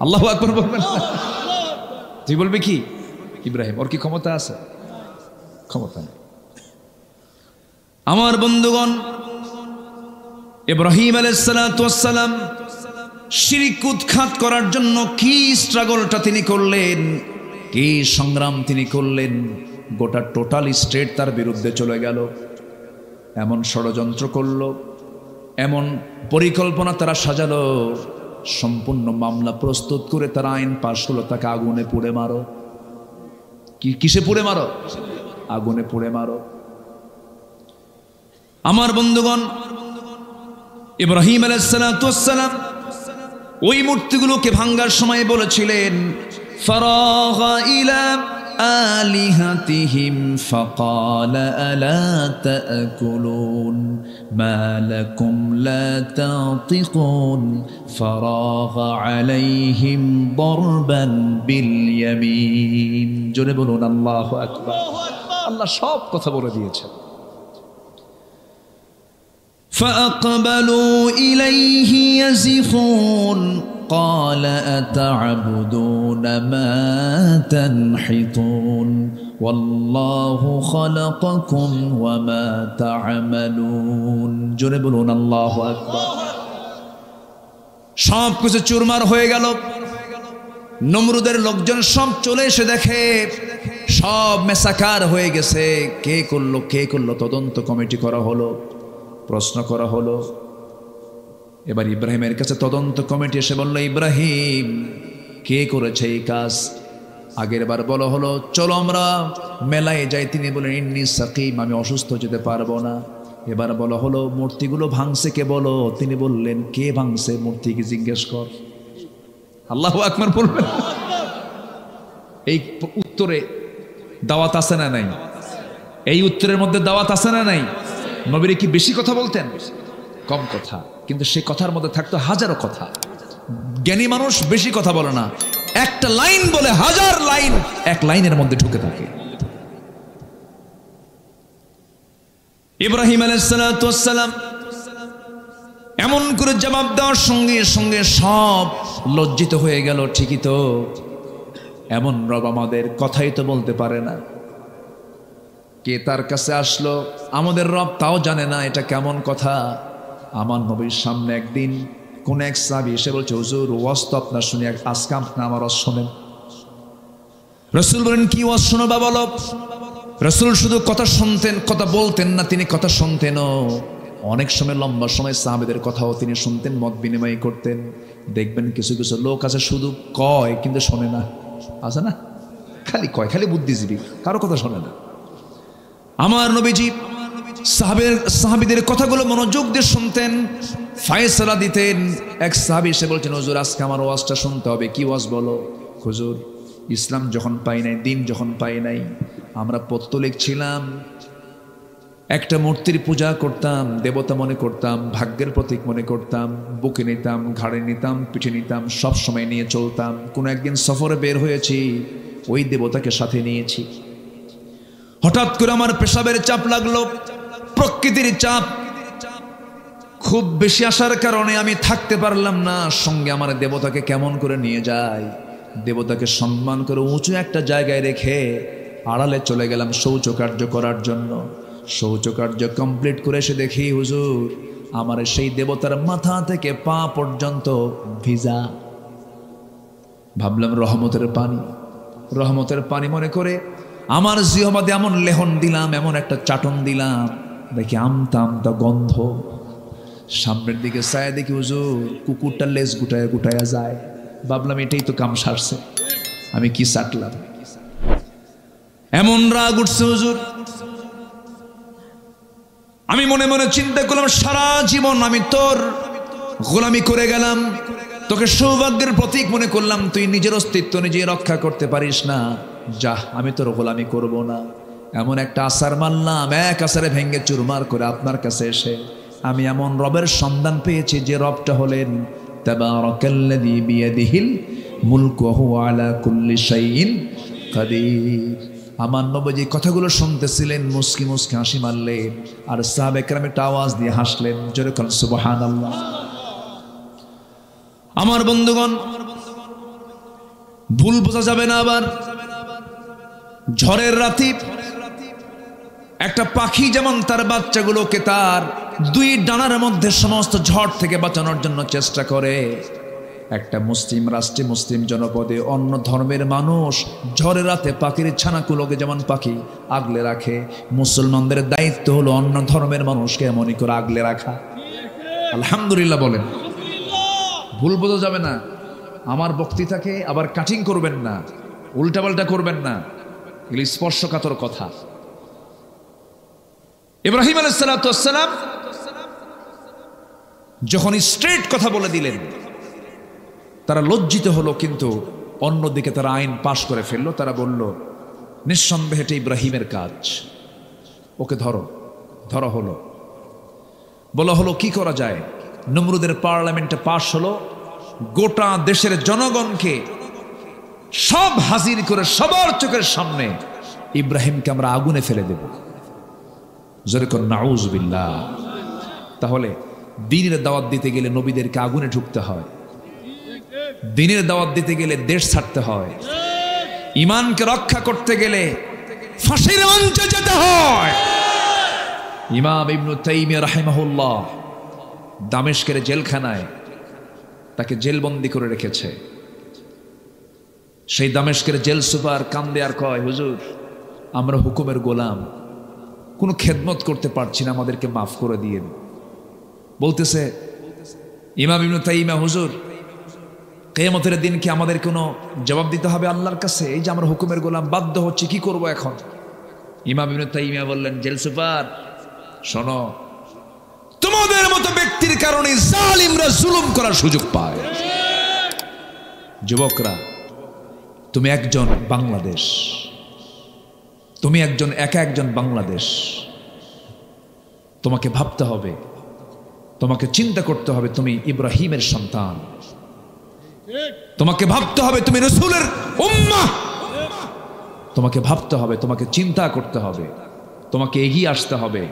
আল্লাহু আকবার বলবেন। তুই বলবি কি? ইব্রাহিম। ওর কি ক্ষমতা আছে? ক্ষমতা নেই। আমার বন্ধুগণ, ইব্রাহিম আলাইহিস সালাতু ওয়াস সালাম শিরক উৎখাত করার জন্য কি স্ট্রাগলটা তিনি করলেন, কি সংগ্রাম তিনি করলেন। গোটা টোটাল স্টেট তার বিরুদ্ধে চলে গেল, এমন ষড়যন্ত্র করলো, এমন পরিকল্পনা তারা সাজালো, সম্পূর্ণ মামলা প্রস্তুত করে তারা আইন পাশ হলো, তাকে আগুনে পুড়ে মারো। কিসে পুড়ে মারো? আগুনে পুড়ে মারো। আমার বন্ধুগণ, ইব্রাহিম আলাইহিস সালাতু ওয়াস সালাম ওই মূর্তিগুলোকে ভাঙার সময় বলেছিলেন, ফারাগা ইলা আলিহাতিহিম ফাকালা আলা তাকুলুন মা লাকুম লা তাতিকুন ফারাগা আলাইহিম দারবান বিল ইয়ামিন। জোরে বলুন আল্লাহু আকবার। আল্লাহ সব কথা বলে দিয়েছেন। فأقبلوا إليه يزفون قال أتعبدون ما تنحتون والله خلقكم وما تعملون। জোরে বলুন আল্লাহু আকবার। সব কিছু চুরমার হয়ে গেল। নমরুদের লোকজন সব চলে এসে দেখে সব মেসাকার হয়ে গেছে। কে করলো তদন্ত কমিটি করা হলো, প্রশ্ন করা হলো। এবার ইব্রাহিমের কাছে তদন্ত কমিটি এসে বলল, ইব্রাহিম কে করেছে এই কাজ? আগের বার বলা হলো চলো আমরা মেলায় যাই, তিনি বলেন ইন্নী সাকিম, আমি অসুস্থ, যেতে পারবো না। এবার বলা হলো মূর্তিগুলো ভাঙছে কে বলো, তিনি বললেন কে ভাঙছে মূর্তিকে জিজ্ঞেস কর। আল্লাহু আকবার বলবেন। এই উত্তরে দাওয়াত আছে না নাই? এই উত্তরের মধ্যে দাওয়াত আছে না নাই? নবীরে কি বেশি কথা বলতেন? কম কথা, কিন্তু সেই কথার মধ্যে থাকতো হাজারো কথা। জ্ঞানী মানুষ বেশি কথা বলে না, একটা লাইন বলে হাজার লাইন এক লাইনের মধ্যে ঢুকে থাকে। ইব্রাহিম আলাইহিস সালাতু ওয়াস সালাম এমন করে জবাব দেওয়ার সঙ্গে সঙ্গে সব লজ্জিত হয়ে গেল। ঠিকই তো, এমন রব আমাদের, কথাই তো বলতে পারে না। কে তার কাছে আসলো, আমাদের রব তাও জানে না এটা কেমন কথা। আমার নবীর সামনে একদিন কোন এক সাহাবী এসে বলছে, হুজুর ওয়াজ তো আপনার শুনি, আজকে আপনি আমার ওয়াজ শোনেন। রাসূল বলেন, কি ওয়াজ শোনাবা বলো। রাসূল শুধু কথা শুনতেন, কথা বলতেন না, তিনি কথা শুনতেনও। অনেক সময় লম্বা সময় সাহাবীদের কথাও তিনি শুনতেন, মত বিনিময় করতেন। দেখবেন কিছু কিছু লোক আছে শুধু কয় কিন্তু শোনে না, আছে না? খালি কয়, খালি বুদ্ধিজীবী, কারো কথা শোনে না। আমার নবীজি সাহাবীদের কথাগুলো মনোযোগ দিয়ে শুনতেন, ফায়সালা দিতেন। এক সাহাবী এসে বলছেন, হুজুর আজকে আমার ওয়াজটা শুনতে হবে। কি ওয়াজ বলো? হুজুর ইসলাম যখন পাই নাই, দিন যখন পাই নাই, আমরা পৌত্তলিক ছিলাম, একটা মূর্তির পূজা করতাম, দেবতা মনে করতাম, ভাগ্যের প্রতীক মনে করতাম, বুকে নিতাম, ঘাড়ে নিতাম, পিঠে নিতাম, সব সময় নিয়ে চলতাম। কোনো একদিন সফরে বের হয়েছি, ওই দেবতাকে সাথে নিয়েছি। হঠাৎ করে আমার পেশাবের চাপ লাগলো, প্রকৃতির চাপ খুব বেশি আসার কারণে আমি থাকতে পারলাম না। সঙ্গে আমার দেবতাকে কেমন করে নিয়ে যায়, দেবতাকে সম্মান করে উঁচু একটা জায়গায় রেখে আড়ালে চলে গেলাম শৌচকার্য করার জন্য। শৌচকার্য কমপ্লিট করে এসে দেখি হুজুর আমার সেই দেবতার মাথা থেকে পা পর্যন্ত ভিজা। ভাবলাম রহমতের পানি, রহমতের পানি মনে করে আমার জিহ্বাতে এমন লেহন দিলাম, এমন একটা চাটন দিলাম, দেখি আমতা আমতা গন্ধ। সামনের দিকে চায় দেখি হুজুর কুকুরটা লেজ গুটায় গুটায়া যায়। ভাবলাম এটাই তো কাম সারছে, আমি কি চাটলাম। এমন রাগ উঠছে হুজুর, আমি মনে মনে চিন্তা করলাম সারা জীবন আমি তোর গোলামি করে গেলাম, তোকে সৌভাগ্যের প্রতীক মনে করলাম, তুই নিজের অস্তিত্ব নিজে রক্ষা করতে পারিস না, যা আমি তোর গোলামি করব না। এমন একটা আসার মানলাম, এক আসারে ভেঙ্গে চুরমার করে আপনার কাছে এসে আমি এমন রবের সন্ধান পেয়েছি যে রবটা হলেন তাবারাকাল্লাযী বিয়াদিহিল মুলকু ওয়া হুয়া আলা কুল্লি শাইইন কাদির। আমার নবীজি কথাগুলো শুনতেছিলেন, মুস্কি মুস্কি হাসি মারলেন, আর সাহাবে কেরাম একটা আওয়াজ দিয়ে হাসলেন, জোরে বলেন সুবহানাল্লাহ। আমার বন্ধুগণ, ভুল বোঝা যাবে না। আবার ঝড়ের রাতে একটা পাখি যেমন তার বাচ্চাগুলোকে তার দুই ডানার মধ্যে সমস্ত ঝড় থেকে বাঁচানোর জন্য চেষ্টা করে, একটা মুসলিম রাষ্ট্রে, মুসলিম জনপদে অন্য ধর্মের মানুষ ঝড়ের রাতে পাখির ছানাগুলোকে যেমন পাখি আগলে রাখে, মুসলমানদের দায়িত্ব হলো অন্য ধর্মের মানুষকে এমনই করে আগলে রাখা। আলহামদুলিল্লাহ বলেন। ভুল বোঝা যাবে না। আমার বক্তৃতাকে আবার কাটিং করবেন না, উল্টাপাল্টা করবেন না, এগুলি স্পর্শকাতর কথা। ইব্রাহিম আলাইহিস সালাতু ওয়াস সালাম যখন স্ট্রেট কথা বলে দিলেন, তারা লজ্জিত হলো, কিন্তু অন্যদিকে তারা আইন পাশ করে ফেললো। তারা বলল নিঃসন্দেহে এটা ইব্রাহিমের কাজ, ওকে ধরো। ধরা হলো, বলা হলো কি করা যায়। নমরুদের পার্লামেন্টে পাশ হলো, গোটা দেশের জনগণকে সব হাজির করে সবার চোখের সামনে ইব্রাহিমকে আমরা আগুনে ফেলে দেব। জোরে কোন নাউযুবিল্লাহ। তাহলে দ্বীনের দাওয়াত দিতে গেলে নবীদেরকে আগুনে ঢুকতে হয়, দ্বীনের দাওয়াত দিতে গেলে দেশ ছাড়তে হয়, ঈমানকে রক্ষা করতে গেলে ফাঁসির মঞ্চে যেতে হয়। ইমাম ইবনে তাইমিয়া রাহিমাহুল্লাহ দামেস্কের জেলখানায় তাকে জেলবন্দি করে রেখেছে। সেই দামেস্কের জেল সুপার কান্দে আর কয়, হুজুর আমরা হুকুমের গোলাম, কোনো খেদমত করতে পারছি না, আমাদেরকে মাফ করে দিয়েন। বলতেছে ইমাম ইবনে তাইমিয়া, হুজুর কিয়ামতের দিন কি আমাদের কোনো জবাব দিতে হবে আল্লাহর কাছে? এই যে আমরা হুকুমের গোলাম, বাধ্য হচ্ছে, কি করব এখন? ইমাম ইবনে তাইমিয়া বললেন, জেল সুপার শোনো, তোমাদের মতো ব্যক্তির কারণে জালিমরা জুলুম করার সুযোগ পায়। যুবকরা, তুমি একজন বাংলাদেশ, তুমি একজন একা একজন বাংলাদেশ। তোমাকে ভাবতে হবে, তোমাকে চিন্তা করতে হবে, তুমি ইব্রাহিমের সন্তান। তোমাকে ভাবতে হবে তুমি রাসূলের উম্মাহ। তোমাকে ভাবতে হবে, তোমাকে চিন্তা করতে হবে, তোমাকে এগিয়ে আসতে হবে,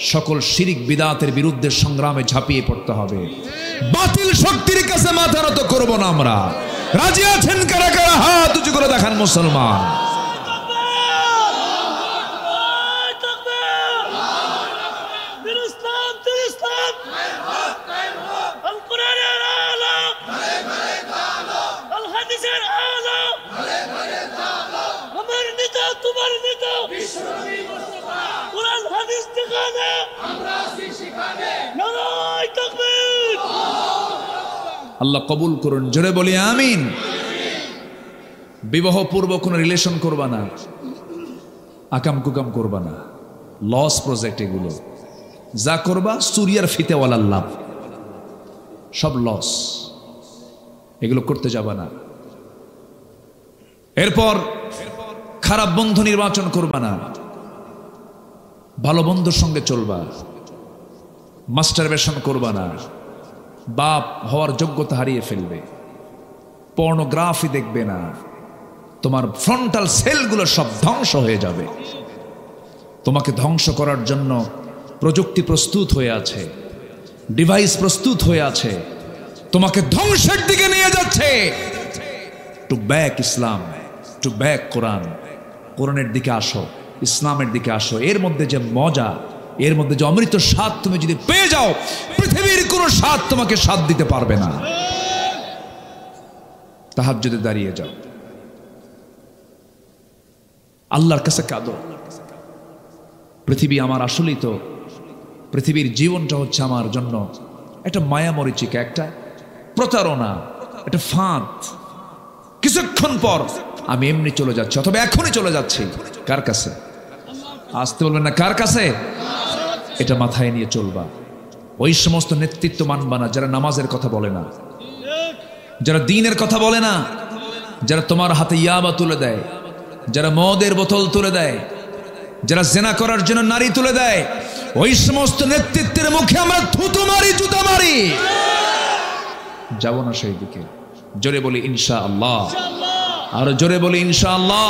সকল শিরিক বিদাতের বিরুদ্ধে সংগ্রামে ঝাঁপিয়ে পড়তে হবে। বাতিল শক্তির কাছে মাথা নত করব না আমরা। রাজি আছেন কারা কারা? হাত উঁচু করে দেখান মুসলমান। আল্লাহ কবুল করুন, জোরে বলি আমিন। বিবাহ পূর্ব কোনো রিলেশন করবা না, আকাম কুকাম করবা না, লস প্রজেক্ট এগুলো যা করবা সুরিয়ার ফিতেওয়ালার লাভ, সব লস, এগুলো করতে যাবা না। এরপর খারাপ বন্ধু নির্বাচন করবা না, ভালো বন্ধুর সঙ্গে চলবা। মাস্টারবেশন করবা না, বাপ হওয়ার যোগ্যতা হারিয়ে ফেলবে। পর্নোগ্রাফি দেখবে না, তোমার ফ্রন্টাল সেলগুলো সব ধ্বংস হয়ে যাবে। তোমাকে ধ্বংস করার জন্য প্রযুক্তি প্রস্তুত হয়ে আছে, ডিভাইস প্রস্তুত হয়ে আছে, তোমাকে ধ্বংসের দিকে নিয়ে যাচ্ছে। To back Islam, to back Quran. কোরআনের দিকে আসো, ইসলামের দিকে আসো। এর মধ্যে যে মজা, এর মধ্যে যে অমৃত স্বাদ তুমি যদি পেয়ে যাও, পৃথিবীর কোনো স্বাদ তোমাকে স্বাদ দিতে পারবে না। তাহাজ্জুদে দাঁড়িয়ে যাও, আল্লাহর কাছে কাঁদো। পৃথিবী আমার আসলেই তো, পৃথিবীর জীবনটা হচ্ছে আমার জন্য একটা মায়া মরিচিকা, একটা প্রতারণা, একটা ফাঁদ। কিছুক্ষণ পর আমি এমনি চলে যাচ্ছি, অথবা এখনই চলে যাচ্ছি। কার কাছে? আসতে বলবেন না, কার কাছে? এটা মাথায় নিয়ে চলবা। ওই সমস্ত নেতৃত্ব মানবা না যারা নামাজের কথা বলে না, যারা দ্বীনের কথা বলে না, যারা তোমার হাতে ইয়াবা তুলে দেয়, যারা মদের বোতল তুলে দেয়, যারা জেনা করার জন্য নারী তুলে দেয়। ওই সমস্ত নেতৃত্বের মুখে আমরা থুতু মারি, জুতা মারি। যাব না সেই দিকে। জোরে বলি ইনশাআল্লাহ, আরো জোরে বলি ইনশাআল্লাহ।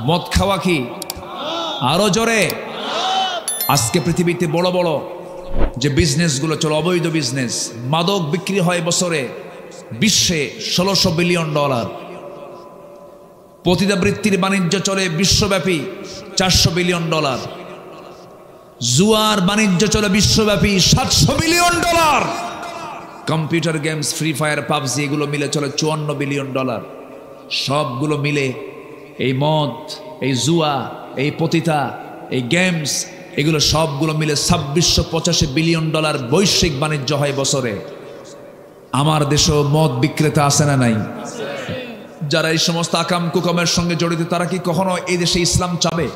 মদ খাওয়া কি? আরো জোরে। আজকে পৃথিবীতে বড় বড় যে বিজনেসগুলো চলে, অবৈধ বিজনেস, মাদক বিক্রি হয় বছরে বিশ্বে $1600 বিলিয়ন। পতিতাবৃত্তির বাণিজ্য চলে বিশ্বব্যাপী $400 বিলিয়ন। জুয়ার বাণিজ্য চলে বিশ্বব্যাপী $700 billion. Computer games, free fire, PUBG, এগুলো মিলে চলে $54 বিলিয়ন। সবগুলো মিলে এই মদ, এই জুয়া, এই পতিতা, এই গেমস, এগুলো সবগুলো মিলে $2685 বিলিয়ন বৈশ্বিক বাণিজ্য হয় বছরে। আমার দেশেও মদ বিক্রেতা আছে না নাই? যারা এই সমস্ত আকাম কুকামের সঙ্গে জড়িত, তারা কি কখনো এই দেশে ইসলাম চাবে?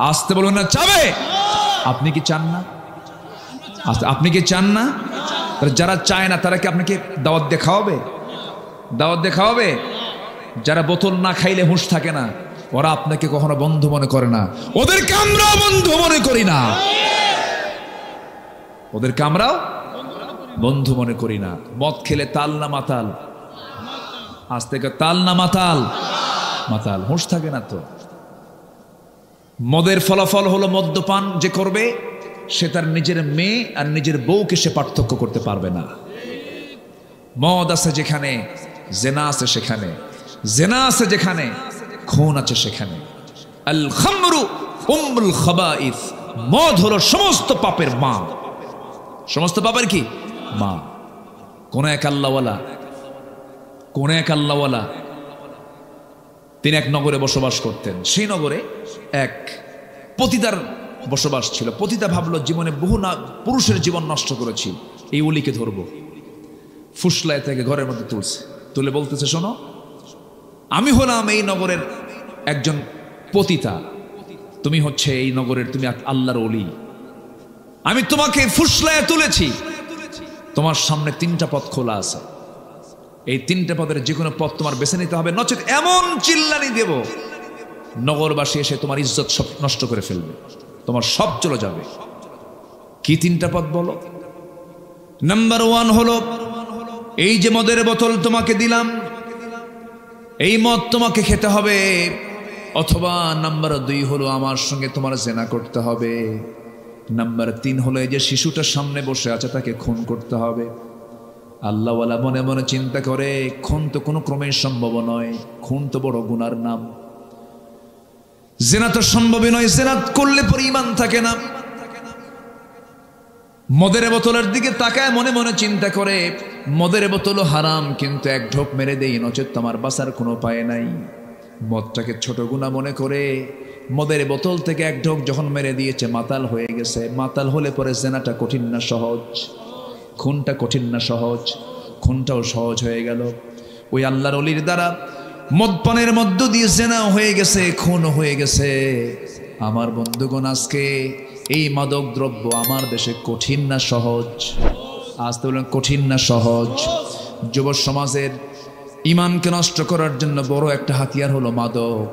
আসতে বলুন না, চাবে? আপনি কি চান না? আপনি কি চান না? যারা চায় না তারা কি আপনাকে দাওয়াত দিয়ে খাওয়াবে? দাওয়াত দিয়ে খাওয়াবে? যারা বোতল না খাইলে হুঁশ থাকে না, ওরা আপনাকে কখনো বন্ধু মনে করে না। ওদেরকে আমরাও বন্ধু মনে করি না, ওদেরকে আমরাও বন্ধু মনে করি না। মদ খেলে তাল না মাতাল? আজ থেকে তাল না মাতাল? মাতাল। হুঁশ থাকে না তো। মদের ফলাফল হলো মদ্যপান যে করবে, সে তার নিজের মেয়ে আর নিজের বউকে সে পার্থক্য করতে পারবে না। মদ আছে যেখানে, জেনা আছে সেখানে, জেনা আছে যেখানে, খুন আছে সেখানে। আল খামরু উম্মুল খাবাইস। মদ হলো সমস্ত পাপের মা। সমস্ত পাপের কি মা। কোন এক আল্লাহওয়ালা, কোন এক আল্লাহওয়ালা, তিনি এক নগরে বসবাস করতেন। সেই নগরে এক পতিতার বসবাস ছিল। পতিতা ভাবলো, জীবনে বহু না পুরুষের জীবন নষ্ট করেছি, এই ওলিকে ধরবো। ফুসলায় থেকে ঘরের মধ্যে তুলছে, তুলে বলতেছে, শোনো, আমি হলাম এই নগরের একজন পতিতা, তুমি হচ্ছে এই নগরের, তুমি আল্লাহর ওলি। আমি তোমাকে ফুসলায় তুলেছি, তোমার সামনে 3টা পথ খোলা আছে। এই 3টে পথের যে কোনো পথ তোমার বেছে নিতে হবে, নচেত এমন চিল্লানি দেব নগরবাসী এসে তোমার ইজ্জত সব নষ্ট করে ফেলবে, তোমার সব চলে যাবে। কি 3টা পথ বলো? নাম্বার 1 হলো, এই যে মদের বোতল তোমাকে দিলাম, এই মদ তোমাকে খেতে হবে। অথবা নাম্বার 2 হলো, আমার সঙ্গে তোমার জেনা করতে হবে। নাম্বার 3 হলো এই যে শিশুটার সামনে বসে আছে তাকে খুন করতে হবে। আল্লাহওয়ালা মনে মনে চিন্তা করে খুন তো কোনো ক্রমেই সম্ভব নয়, খুন তো বড় গুনার নাম, জিনা তো সম্ভবই নয়, জিনা করলে পরে ঈমান থাকে না। মদের বোতলের দিকে তাকায় মনে মনে চিন্তা করে মদের বোতলও হারাম, কিন্তু এক ঢোক মেরে দেই, নচেত তোমার বাঁচার কোনো উপায় নাই। মদটাকে ছোট গুনাহ মনে করে মদের বোতল থেকে এক ঢোক যখন মেরে দিয়েছে, মাতাল হয়ে গেছে। মাতাল হলে পরে জেনাটা কঠিন না সহজ, খুনটা কঠিন না সহজ, খুনটাও সহজ হয়ে গেল। ওই আল্লাহর ওলির দ্বারা মদপানের মধ্য দিয়ে জেনা হয়ে গেছে, খুন হয়ে গেছে। আমার বন্ধুগণ, আজকে এই মাদক দ্রব্য আমার দেশে কঠিন না সহজ? আসতে বলেন কঠিন না সহজ? যুব সমাজের ঈমানকে নষ্ট করার জন্য বড় একটা হাতিয়ার হলো মাদক।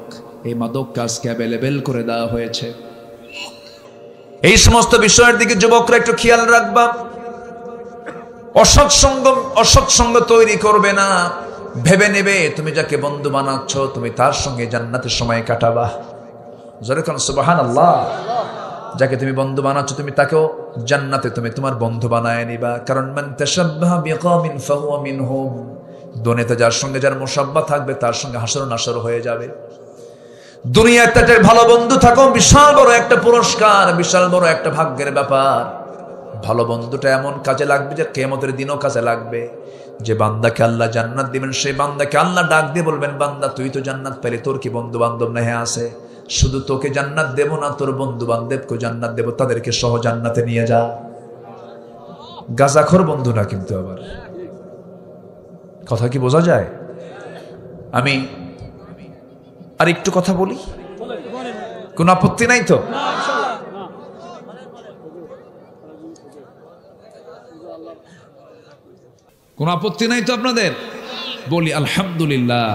এই মাদককে আজকে অ্যাভেলেবেল করে দেওয়া হয়েছে। এই সমস্ত বিষয়ের দিকে যুবকরা একটু খেয়াল রাখবা। অসৎসঙ্গ তৈরি করবে না। ভেবে নেবে তুমি যাকে বন্ধু বানাচ্ছ তুমি তার সঙ্গে জান্নাতের সময় কাটাবা। জোরে কোন সুবহানাল্লাহ। যাকে তুমি বন্ধু বানাচ্ছ তুমি তাকেও জান্নাতে তুমি তোমার বন্ধু বানায় নিবা। কারণ মান তাশাব্বাহা বিকওমিন ফাহুয়া মিনহুম। দুনিয়াতে যার সঙ্গে যার মুশাব্বা থাকবে তার সঙ্গে হাসর নাসর হয়ে যাবে। দুনিয়াতে একটা ভালো বন্ধু থাকো বিশাল বড় একটা পুরস্কার, বিশাল বড় একটা ভাগ্যের ব্যাপার। ভালো বন্ধুটা এমন কাজে লাগবে যে কিয়ামতের দিনও কাজে লাগবে। যে বান্দাকে আল্লাহ জান্নাত দিবেন সেই বান্দাকে আল্লাহ ডাক দিয়ে বলবেন, বান্দা তুই তো জান্নাত পেলি, তোর কি বন্ধু বান্ধব না? হ্যাঁ আছে। শুধু তোকে জান্নাত দেব না, তোর বন্ধু বান্ধবকে জান্নাত দেব, তাদেরকে সহ জান্নাতে নিয়ে যা। গাঁজাখোর বন্ধু না কিন্তু। আবার কথা কি বোঝা যায়? আমি আর একটু কথা বলি, কোন আপত্তি নাই তো? কোন আপত্তি নাই তো আপনাদের? বলি আলহামদুলিল্লাহ।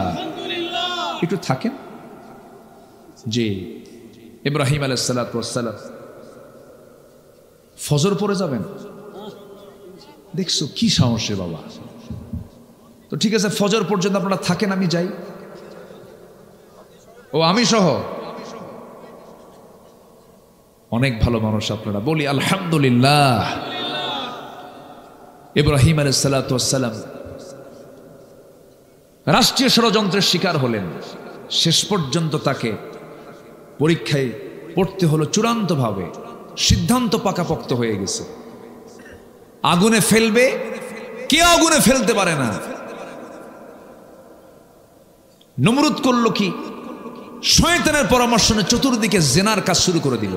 একটু থাকেন। জি, ইব্রাহিম আলাইহিস সালাতু ওয়াস সালাম ফজর পড়ে যাবেন। দেখছো কি সাহসে বাবা। তো ঠিক আছে, ফজর পর্যন্ত আপনারা থাকেন, আমি যাই। ও আমি সহ অনেক ভালো মানুষ আপনারা। বলি আলহামদুলিল্লাহ। ইব্রাহিম আলাইহিস সালাতু ওয়াস সালাম রাষ্ট্রীয় ষড়যন্ত্রের শিকার হলেন। শেষ পর্যন্ত তাকে পরীক্ষায় পড়তে হলো চূড়ান্তভাবে। সিদ্ধান্ত পাকাপোক্ত হয়ে গেছে, আগুনে ফেলবে। কেউ আগুনে ফেলতে পারে না। নমরুদ করলো কি? শয়তানের পরামর্শ নিয়ে চতুর্দিকে জেনার কাজ শুরু করে দিল।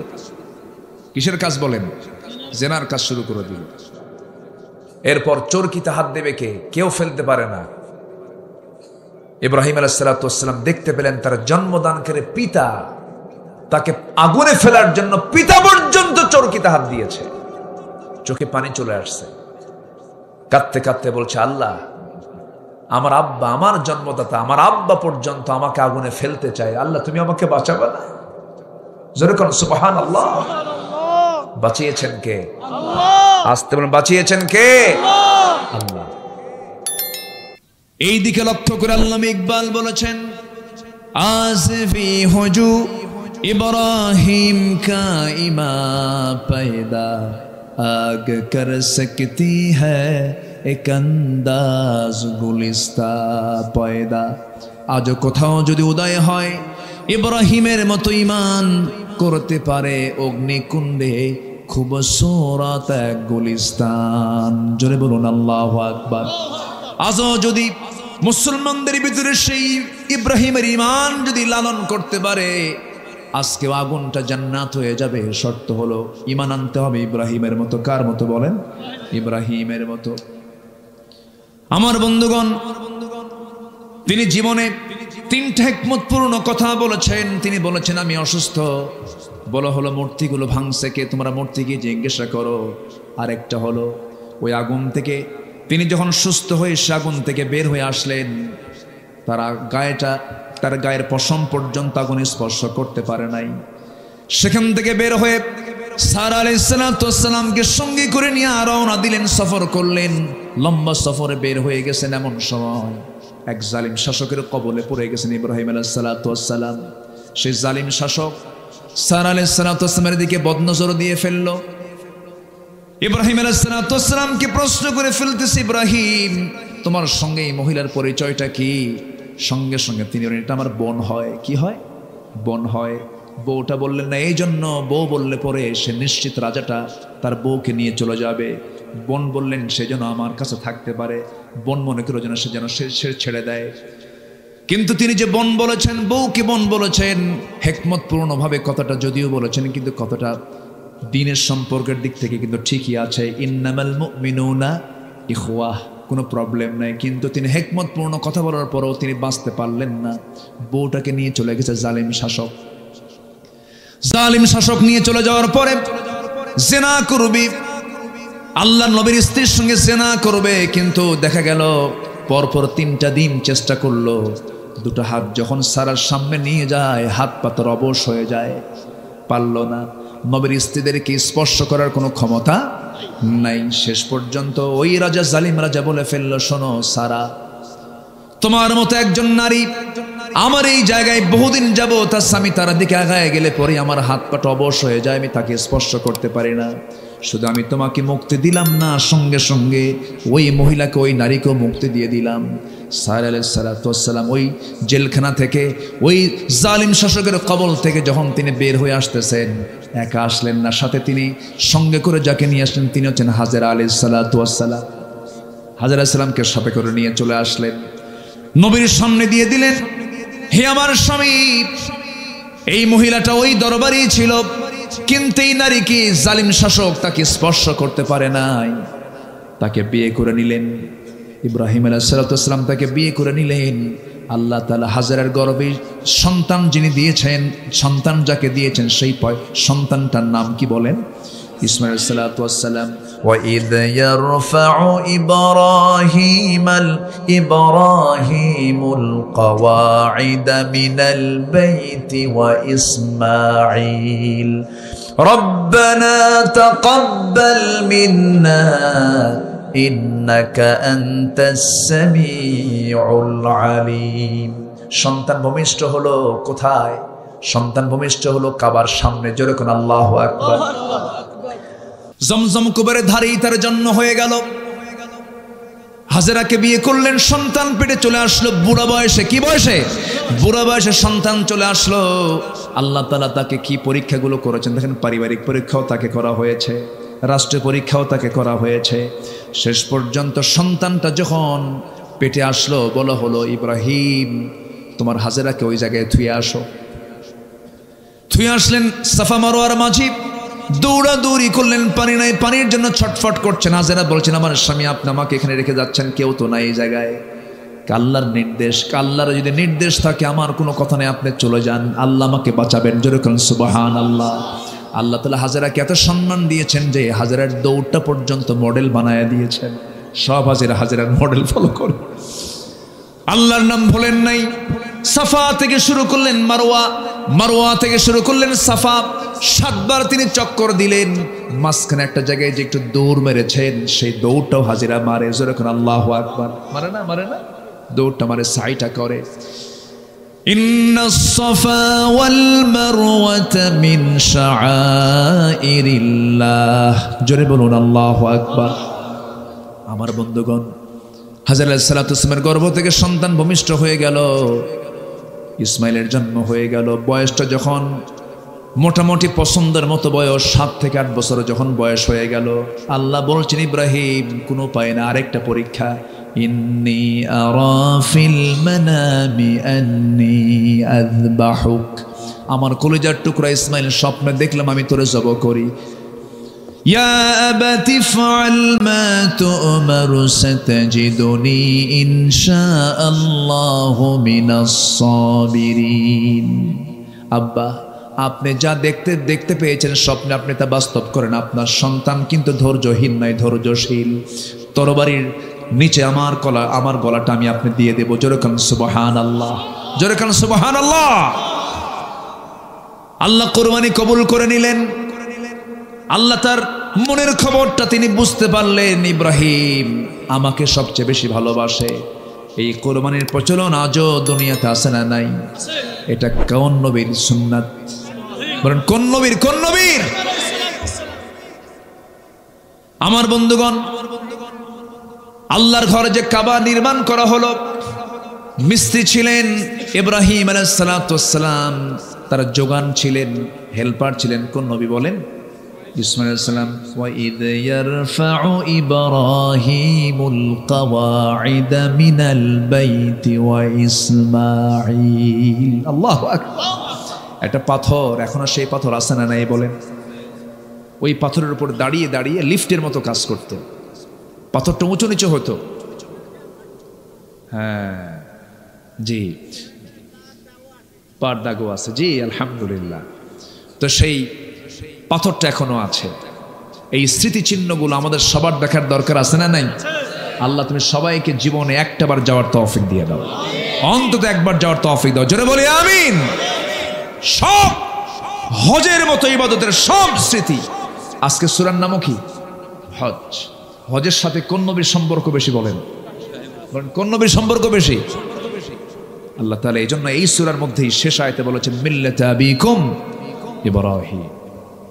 কিসের কাজ বলেন? জেনার কাজ শুরু করে দিল। এরপর চরকিতে হাত দেবে কে? কেউ ফেলতে পারে না। ইব্রাহিম আলাইহিস সালাতু ওয়াস সালাম দেখতে পেলেন তার জন্মদানকারী পিতা তাকে আগুনে ফেলার জন্য পিতা পর্যন্ত চরকিতে হাত দিয়েছে। চোখে পানি চলে আসছে। কাঁদতে কাঁদতে বলছে, আল্লাহ আমার আব্বা, আমার জন্মদাতা, আমার আব্বা পর্যন্ত আমাকে আগুনে ফেলতে চায়, আল্লাহ তুমি আমাকে বাঁচাবে না? জোরে কোন সুবহানাল্লাহ। বাঁচিয়েছেন কে? আল্লাহ। আসতে বলেন বাঁচিয়েছেন কে? আল্লাহ। এই দিকে লক্ষ্য করে আল্লামা ইকবাল বলেছেন, আসফি হুজু ইব্রাহিম কা ইমা पैदा आग कर सकती है एक अंदाज गुलिस्ता पैदा। আজ কোথাও যদি উদয় হয় ইব্রাহিমের মতো ঈমান করতে পারে অগ্নিকুণ্ডে খুবসুরত এক গুলিস্তান। জোরে বলুন আল্লাহু আকবার। আজও যদি মুসলমানদের ভিতরে সেই ইব্রাহিমের ঈমান যদি লালন করতে পারে, আজকে আগুনটা জান্নাত হয়ে যাবে। শর্ত হলো ঈমান আনতে হবে ইব্রাহিমের মতো। কার মতো বলেন? ইব্রাহিমের মতো। আমার বন্ধুগণ, তিনি জীবনে তিনটা হিকমতপূর্ণ কথা বলেছেন। তিনি বলেছেন, আমি অসুস্থ। বলা হলো মূর্তিগুলো ভাঙছে কে? তোমরা মূর্তিকে জিজ্ঞাসা করো। আরেকটা হলো ওই আগুন থেকে তিনি যখন সুস্থ হয়ে সে আগুন থেকে বের হয়ে আসলেন, তার গায়ের পশম পর্যন্ত আগুন স্পর্শ করতে পারে নাই। সেখান থেকে বের হয়ে সারা আলাইহিস সালামকে সঙ্গে করে নিয়ে রওনা দিলেন, সফর করলেন। লম্বা সফরে বের হয়ে গেছেন, এমন সময় এক জালিম শাসকের কবলে পড়ে গেছেন ইব্রাহিম আলাইহিস সালাম। সেই জালিম শাসক সারা আলাইহিস সালামের দিকে বদনজর দিয়ে ফেললো। ইব্রাহিম আলাইহিস সালামকে প্রশ্ন করে ফেলতেছে, ইব্রাহিম তোমার সঙ্গে এই মহিলার পরিচয়টা কি? সঙ্গে সঙ্গে তিনি বলেন, এটা আমার বোন হয়। কি হয়? বোন হয়। বউটা বললেন না, এই জন্য বউ বললে পরে সে নিশ্চিত রাজাটা তার বউকে নিয়ে চলে যাবে। বোন বললেন সে যেন আমার কাছে থাকতে পারে, বোন মনে করে যেন সে ছেড়ে দেয়। কিন্তু তিনি যে বোন বলেছেন, বউকে বোন বলেছেন, হিকমতপূর্ণভাবে কথাটা যদিও বলেছেন, কিন্তু কথাটা দ্বীনের সম্পর্কের দিক থেকে কিন্তু ঠিকই আছে। ইন্নামাল মুমিনুনা ইখওয়াহ, কোনো প্রবলেম নাই। কিন্তু তিনি হিকমতপূর্ণ কথা বলার পরেও তিনি বাঁচতে পারলেন না। বউটাকে নিয়ে চলে গেছে জালিম শাসক। জালিম শাসক নিয়ে চলে যাওয়ার পরে জেনা করবে, আল্লাহর নবীর স্ত্রীর সঙ্গে জেনা করবে। কিন্তু দেখা গেল পরপর 3টা দিন চেষ্টা করলো, দুটো হাত যখন সারার সামনে নিয়ে যায় হাত পাতার অবশ হয়ে যায়, পারল না। নবীর স্ত্রীদেরকে স্পর্শ করার কোনো ক্ষমতা নাই। শেষ পর্যন্ত ওই রাজা, জালিম রাজা বলে ফেললো, শোনো সারা, তোমার মতো একজন নারী আমার এই জায়গায় বহুদিন যাবো, তার স্বামী তার দিকে আগায় গেলে পরে আমার হাত পাটা অবশ হয়ে যায়, আমি তাকে স্পর্শ করতে পারি না। শুধু আমি তোমাকে মুক্তি দিলাম না, সঙ্গে সঙ্গে ওই মহিলাকে, ওই নারীকেও মুক্তি দিয়ে দিলাম। সার আলাইহিস সালাম ওই জেলখানা থেকে, ওই জালিম শাসকের কবল থেকে যখন তিনি বের হয়ে আসতেছেন, একা আসলেন না, সাথে তিনি সঙ্গে করে যাকে নিয়ে আসলেন তিনি হচ্ছেন হাজেরা আলাইহিস সালাম। হাজেরা সালামকে সাথে করে নিয়ে চলে আসলেন, নবীর সামনে দিয়ে দিলেন, হে আমার স্বামী। এই মহিলাটা ওই দরবারই ছিল, কিন্তু এই নারীকে জালিম শাসক তাকে স্পর্শ করতে পারে নাই, তাকে বিয়ে করে নিলেন। ইব্রাহিম আলাইহিস সালাম তাকে বিয়ে করে নিলেন। আল্লাহ তাআলা হাজেরার গর্ভে সন্তান যিনি দিয়েছেন, সন্তান যাকে দিয়েছেন, সেই সন্তানটার নাম কি বলেন? ইসমাঈল আলাইহিস সালাম। وَإِذْ يَرْفَعُ إِبْرَاهِيمُ الْقَوَاعِدَ مِنَ الْبَيْتِ وَإِسْمَاعِيلُ رَبَّنَا تَقَبَّلْ مِنَّا إِنَّكَ أَنْتَ السَّمِيعُ الْعَلِيمُ। সন্তান ভূমিষ্ঠ হলো কোথায়? সন্তান ভূমিষ্ঠ হলো কাবার সামনে। জোরে কোন আল্লাহু আকবার। জমজম কুবের ধারেই তার জন্ম হয়ে গেল। হাজেরাকে বিয়ে করলেন, সন্তান পেটে চলে আসলো বুড়া বয়সে। কি বয়সে? বুড়া বয়সে সন্তান চলে আসলো। আল্লাহ তাআলা তাকে কি পরীক্ষাগুলো করেছেন দেখেন। পারিবারিক পরীক্ষাও তাকে করা হয়েছে, রাষ্ট্রীয় পরীক্ষাও তাকে করা হয়েছে। শেষ পর্যন্ত সন্তানটা যখন পেটে আসলো, বলা হলো, ইব্রাহিম তোমার হাজেরাকে ওই জায়গায় থুয়ে আসো। থুয়ে আসলেন সাফা মারওয়ার মাঝি, দৌড়াদৌড়ি করলেন, পানি নাই, পানির জন্য ছটফট করছেন। হাজেরা বলছেন, আমার স্বামী আপনি আমাকে এখানে রেখে যাচ্ছেন, কেউ তো নাই এই জায়গায়। আল্লাহর নির্দেশ, আল্লাহর যদি নির্দেশ থাকে আমার কোনো কথা নেই, আপনি চলে যান, আল্লাহ আমাকে বাঁচাবেন। জোরে বলুন সুবহানাল্লাহ। আল্লাহ তাআলা হাজেরাকে এত সম্মান দিয়েছেন যে হাজেরার দৌড়টা পর্যন্ত মডেল বানায়া দিয়েছেন। সব হাজেরার মডেল ফলো করে। আল্লাহর নাম ভুলেন নাই। সাফা থেকে শুরু করলেন মারওয়া, মারওয়া থেকে শুরু করলেন সাফা। 7 বার তিনি চক্কর দিলেন। মাঝখানে একটা জায়গায় যে একটু দৌড় মেরেছেন, সেই দৌড়টাও হাজিরা মারে। জোরে করে আল্লাহু আকবার। মারে না? মারে না? দৌড়টা মারে, সাইটা করে। ইন্নাস সাফা ওয়াল মারওয়াতা মিন শাআইরিল্লাহ। জোরে বলুন আল্লাহু আকবার। আমার বন্ধুগণ, হাজেরা আলাইহিস সালামের গর্ভ থেকে সন্তান ভূমিষ্ঠ হয়ে গেল, ইসমাইলের জন্ম হয়ে গেল। বয়সটা যখন মোটামুটি পছন্দের মতো বয়স, 7 থেকে 8 বছর যখন বয়স হয়ে গেল, আল্লাহ বলছেন, ইব্রাহিম কোনো উপায় না, আরেকটা পরীক্ষা। ইন্নী আরা ফিল মানামি আন্নী আযবাহুক। আমার কলিজার টুকরা ইসমাইল, স্বপ্নে দেখলাম আমি তোরে জব করি। ইয়া আবাতি ফাআল মা তু'মারু সাতাজিদুনি ইনশাআল্লাহু মিনাস সাবিরিন। আব্বা, আপনি যা দেখতে পেয়েছেন স্বপ্নে, আপনি তা বাস্তব করেন। আপনার সন্তান কিন্তু ধৈর্যহীন নয়, ধৈর্যশীল। তরবারির নিচে আমার গলাটা আমি আপনি দিয়ে দেব। জোরে কান সুবহানাল্লাহ, জোরে কান সুবহানাল্লাহ। আল্লাহ কুরবানি কবুল করে নিলেন। আল্লাহ তার মনের খবরটা তিনি বুঝতে পারলেন, ইব্রাহিম আমাকে সবচেয়ে বেশি ভালোবাসে। এই কুরবানির প্রচলন আজও দুনিয়াতে আছে না নাই? এটা কোন নবীর সুন্নাত? বলেন কোন নবীর? কোন নবীর? আমার বন্ধুগণ, আল্লাহর ঘরে যে কাবা নির্মাণ করা হলো, মিস্ত্রি ছিলেন ইব্রাহিম আলাইহিস সালাতু ওয়াস সালাম, তার যোগান ছিলেন, হেল্পার ছিলেন কোন নবী বলেন? ইসমাঈল আলাইহিস সালাম। ওয়া ইদ ইয়ারফাউ ইব্রাহিমুল কাওয়াইদা মিনাল বাইতি ওয়া ইসমাঈল। আল্লাহু আকবার। একটা পাথর, এখন আর সেই পাথর আছে না নাই বলেন? ওই পাথরের উপর দাঁড়িয়ে দাঁড়িয়ে লিফটের মতো কাজ করত, পাথরটা উঁচু নিচু হতো। হ্যাঁ জি, পারদাগো আছে জি, আলহামদুলিল্লাহ। তো সেই পাথরটা এখনো আছে। এই স্মৃতিচিহ্নগুলো আমাদের সবার দেখার দরকার আছে না নাই? আল্লাহ তুমি সবাইকে জীবনে একটাবার যাওয়ার তৌফিক দিয়ে দাও, অন্তত একবার যাওয়ার তৌফিক দাও। জোরে বলি আমিন। সব হজের মতো ইবাদতের সব স্মৃতি। আজকে সূরার নামও কি? হজ। হজের সাথে কোন নবীর সম্পর্ক বেশি বলেন? কোন নবীর সম্পর্ক বেশি? আল্লাহ তাআলা এই জন্য এই সূরার মধ্যেই শেষ আয়াতে বলেছেন মিল্লাতা আবিকুম ইব্রাহিম।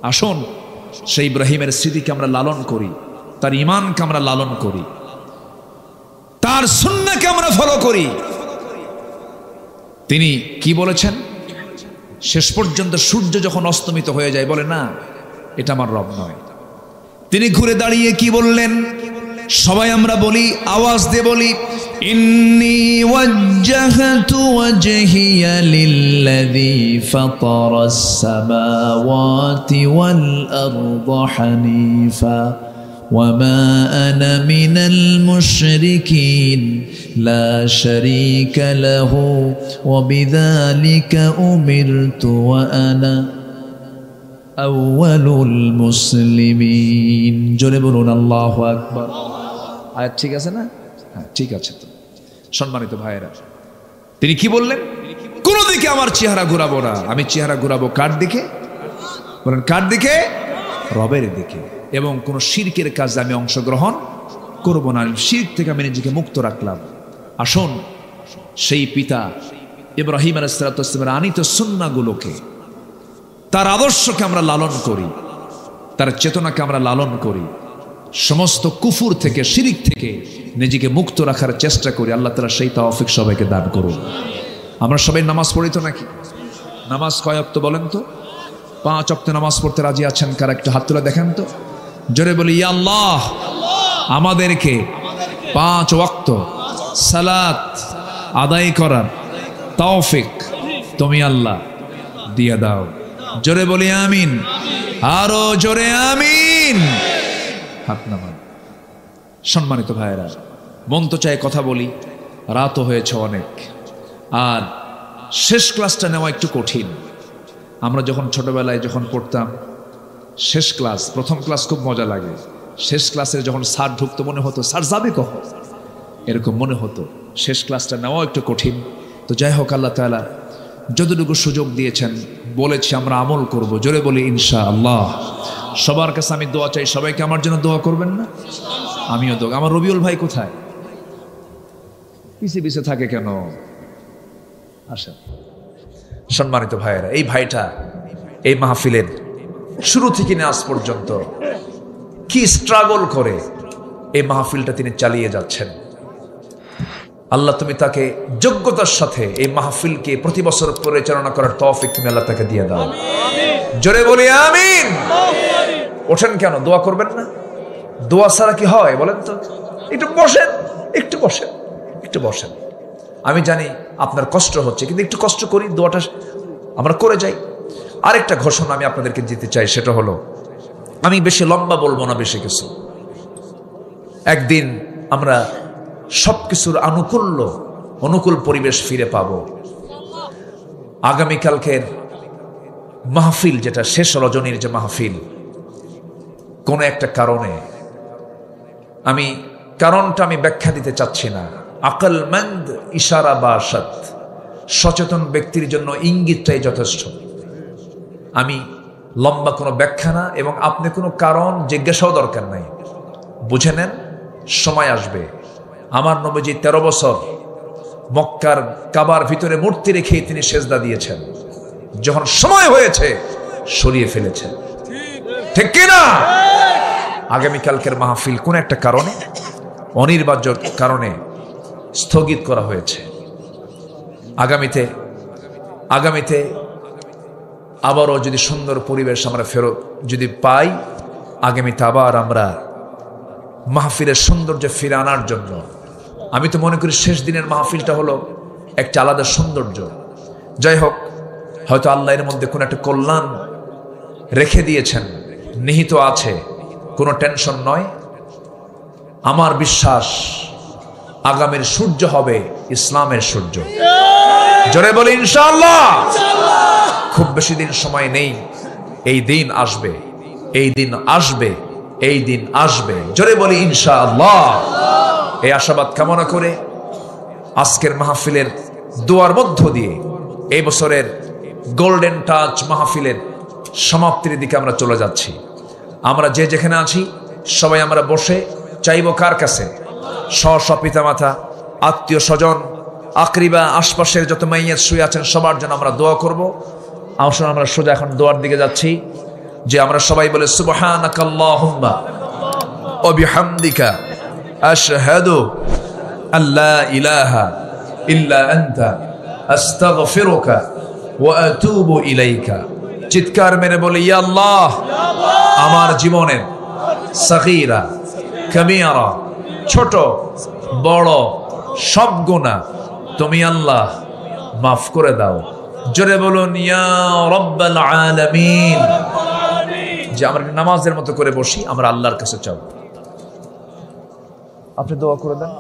আসুন সেই ইব্রাহিমের স্মৃতিকে আমরা লালন করি, তার ঈমানকে আমরা লালন করি, তার সুন্নাহকে আমরা ফলো করি। তিনি কি বলেছেন? শেষ পর্যন্ত সূর্য যখন অস্তমিত হয়ে যায়, বলে না এটা আমার রব নয়। তিনি ঘুরে দাঁড়িয়ে কি বললেন? সবাই আমরা বলি, আওয়াজ দিয়ে বলি, ইন্নী ওয়াজ্জাহতু ওয়াজহিয়া লিল্লাযী ফাতারাস সামাওয়াতি ওয়াল আরদা হানিফা ওয়ামা আনা মিনাল মুশরিকিন লা শারীকা লাহু ওয়া বিযালিকা উমিরতু ওয়া আনা আউয়ালুল মুসলিমিন। জোরে বলুন আল্লাহু আকবার। আয়াত ঠিক আছে না? হ্যাঁ ঠিক আছে। তো সম্মানিত ভাইয়েরা, তিনি কি বললেন? কোন দিকে আমার চেহারা ঘুরাবো না। আমি চেহারা ঘুরাবো কার দিকে? বলেন কার দিকে? রবের দিকে। এবং কোন শিরকের কাজে আমি অংশগ্রহণ করব না। শিরক থেকে আমি নিজেকে মুক্ত রাখলাম। আসুন সেই পিতা ইব্রাহিম আলাইহিস সালাতু ওয়াস সালামের আনিত সুন্নাহগুলোকে, তার আদর্শকে আমরা লালন করি, তার চেতনাকে আমরা লালন করি, সমস্ত কুফুর থেকে, শিরিক থেকে নিজেকে মুক্ত রাখার চেষ্টা করি। আল্লাহ তাআলা সেই তৌফিক সবাইকে দান করুন। আমরা সবাই নামাজ পড়ি তো নাকি? নামাজ কয় ওয়াক্ত বলেন তো? 5 ওয়াক্ত নামাজ পড়তে রাজি আছেন কারা? একটু হাত তুলে দেখেন তো। জোরে বলি, ইয়া আল্লাহ আমাদেরকে 5 ওয়াক্ত সালাত আদায় করার তৌফিক তুমি আল্লাহ দিয়ে দাও। জোরে বলি আমিন। আরো জোরে আমিন। হাত নামান। সম্মানিত ভাইয়েরা, মন তো চায় কথা বলি, রাতও হয়েছে অনেক, আর শেষ ক্লাসটা নেওয়া একটু কঠিন। আমরা যখন ছোটবেলায় যখন পড়তাম শেষ ক্লাস, প্রথম ক্লাস খুব মজা লাগে। শেষ ক্লাসের যখন স্যার ঢুকতো মনে হতো স্যার যাবে কখন, এরকম মনে হতো। শেষ ক্লাসটা নেওয়া একটু কঠিন। তো যাই হোক, আল্লাহ তাআলা যতটুকু সুযোগ দিয়েছেন বলেছি আমরা আমল করব। জোরে বলি ইনশাআল্লাহ। সবার কাছে আমি দোয়া চাই, সবাইকে আমার জন্য দোয়া করবেন না? আমিও দোয়া। আমার রবিউল ভাই কোথায়? পিছে পিছে থাকে কেন? আসেন। সম্মানিত ভাইয়েরা, এই ভাইটা এই মাহফিলের শুরু থেকে আজ পর্যন্ত কি স্ট্রাগল করে এই মাহফিলটা তিনি চালিয়ে যাচ্ছেন। আল্লাহ তুমি তাকে যোগ্যতার সাথে এই মাহফিলকে প্রতি বছর পরিচালনা করার তৌফিক তুমি আল্লাহ তাকে দিয়ে দাও। জোরে বলি আমিন। ওঠেন কেন? দোয়া করবেন না? দোয়া ছাড়া কি হয় বলেন তো? একটু বসেন, একটু বসেন, একটু বসেন। আমি জানি আপনার কষ্ট হচ্ছে, কিন্তু একটু কষ্ট করি, দোয়াটা আমরা করে যাই। আরেকটা ঘোষণা আমি আপনাদেরকে দিতে চাই, সেটা হলো, আমি বেশি লম্বা বলবো না, বেশি কিছু। একদিন আমরা সবকিছুর অনুকূল পরিবেশ ফিরে পাব। আগামীকালকের মাহফিল, যেটা শেষ রজনীর যে মাহফিল, কোন একটা কারণে, আমি কারণটা আমি ব্যাখ্যা দিতে চাচ্ছি না। আকলমন্দ ইশারা বাসাত, সচেতন ব্যক্তির জন্য ইঙ্গিতটাই যথেষ্ট। আমি লম্বা কোনো ব্যাখ্যা না, এবং আপনি কোনো কারণ জিজ্ঞাসাও দরকার নাই। বুঝে নেন, সময় আসবে। আমার নবীজি 13 বছর মক্কার কাবার ভিতরে মূর্তি রেখে তিনি সেজদা দিয়েছেন। যখন সময় হয়েছে সরিয়ে ফেলেছেন, ঠিক কিনা? আগামীকালকের মাহফিল কোন একটা কারণে, অনিবার্য কারণে স্থগিত করা হয়েছে। আগামীতে আবারও যদি সুন্দর পরিবেশ আমরা ফেরত যদি পাই, আগামীতে আবার আমরা মাহফিলের সৌন্দর্য ফিরে আনার জন্য, আমি তো মনে করি শেষ দিনের মাহফিলটা হলো একটা আলাদা সৌন্দর্য। যাই হোক, হয়তো আল্লাহ এর মধ্যে কোনো একটা কল্যাণ রেখে দিয়েছেন, নিহিত আছে, কোনো টেনশন নয়। আমার বিশ্বাস আগামীর সূর্য হবে ইসলামের সূর্য। জোরে বলি ইনশাআল্লাহ। খুব বেশি দিন সময় নেই, এই দিন আসবে, এই দিন আসবে, এই দিন আসবে। জোরে বলি ইনশাআল্লাহ। এই আশাবাদ কামনা করে আজকের মাহফিলের দোয়ার মধ্য দিয়ে এই বছরের গোল্ডেন টাচ মাহফিলের সমাপ্তির দিকে আমরা চলে যাচ্ছি। আমরা যে যেখানে আছি সবাই আমরা বসে চাইব কার কাছে? স্ব পিতামাতা, আত্মীয় স্বজন, আকরিবা, আশপাশের যত মাইয়াত শুয়ে আছেন সবার জন্য আমরা দোয়া করব। আসলে আমরা সোজা এখন দোয়ার দিকে যাচ্ছি, যে আমরা সবাই বলে সুবহানাকাল্লাহুম্মা ওয়া বিহামদিকা আশহাদু আল্লা ইলাহা ইল্লা আনতা আস্তাগফিরুকা ওয়া আতুবু ইলাইকা। চিৎকার মেরে বলি, ইয়া আল্লাহ, আমার জীবনের সগীরা কবিরা, ছোট বড় সব গুনাহ তুমি আল্লাহ মাফ করে দাও। জোরে বলুন ইয়া রাব্বাল আলামিন। যে আমরা নামাজের মতো করে বসি, আমরা আল্লাহর কাছে চাও। আপনি দোয়া করে দেন।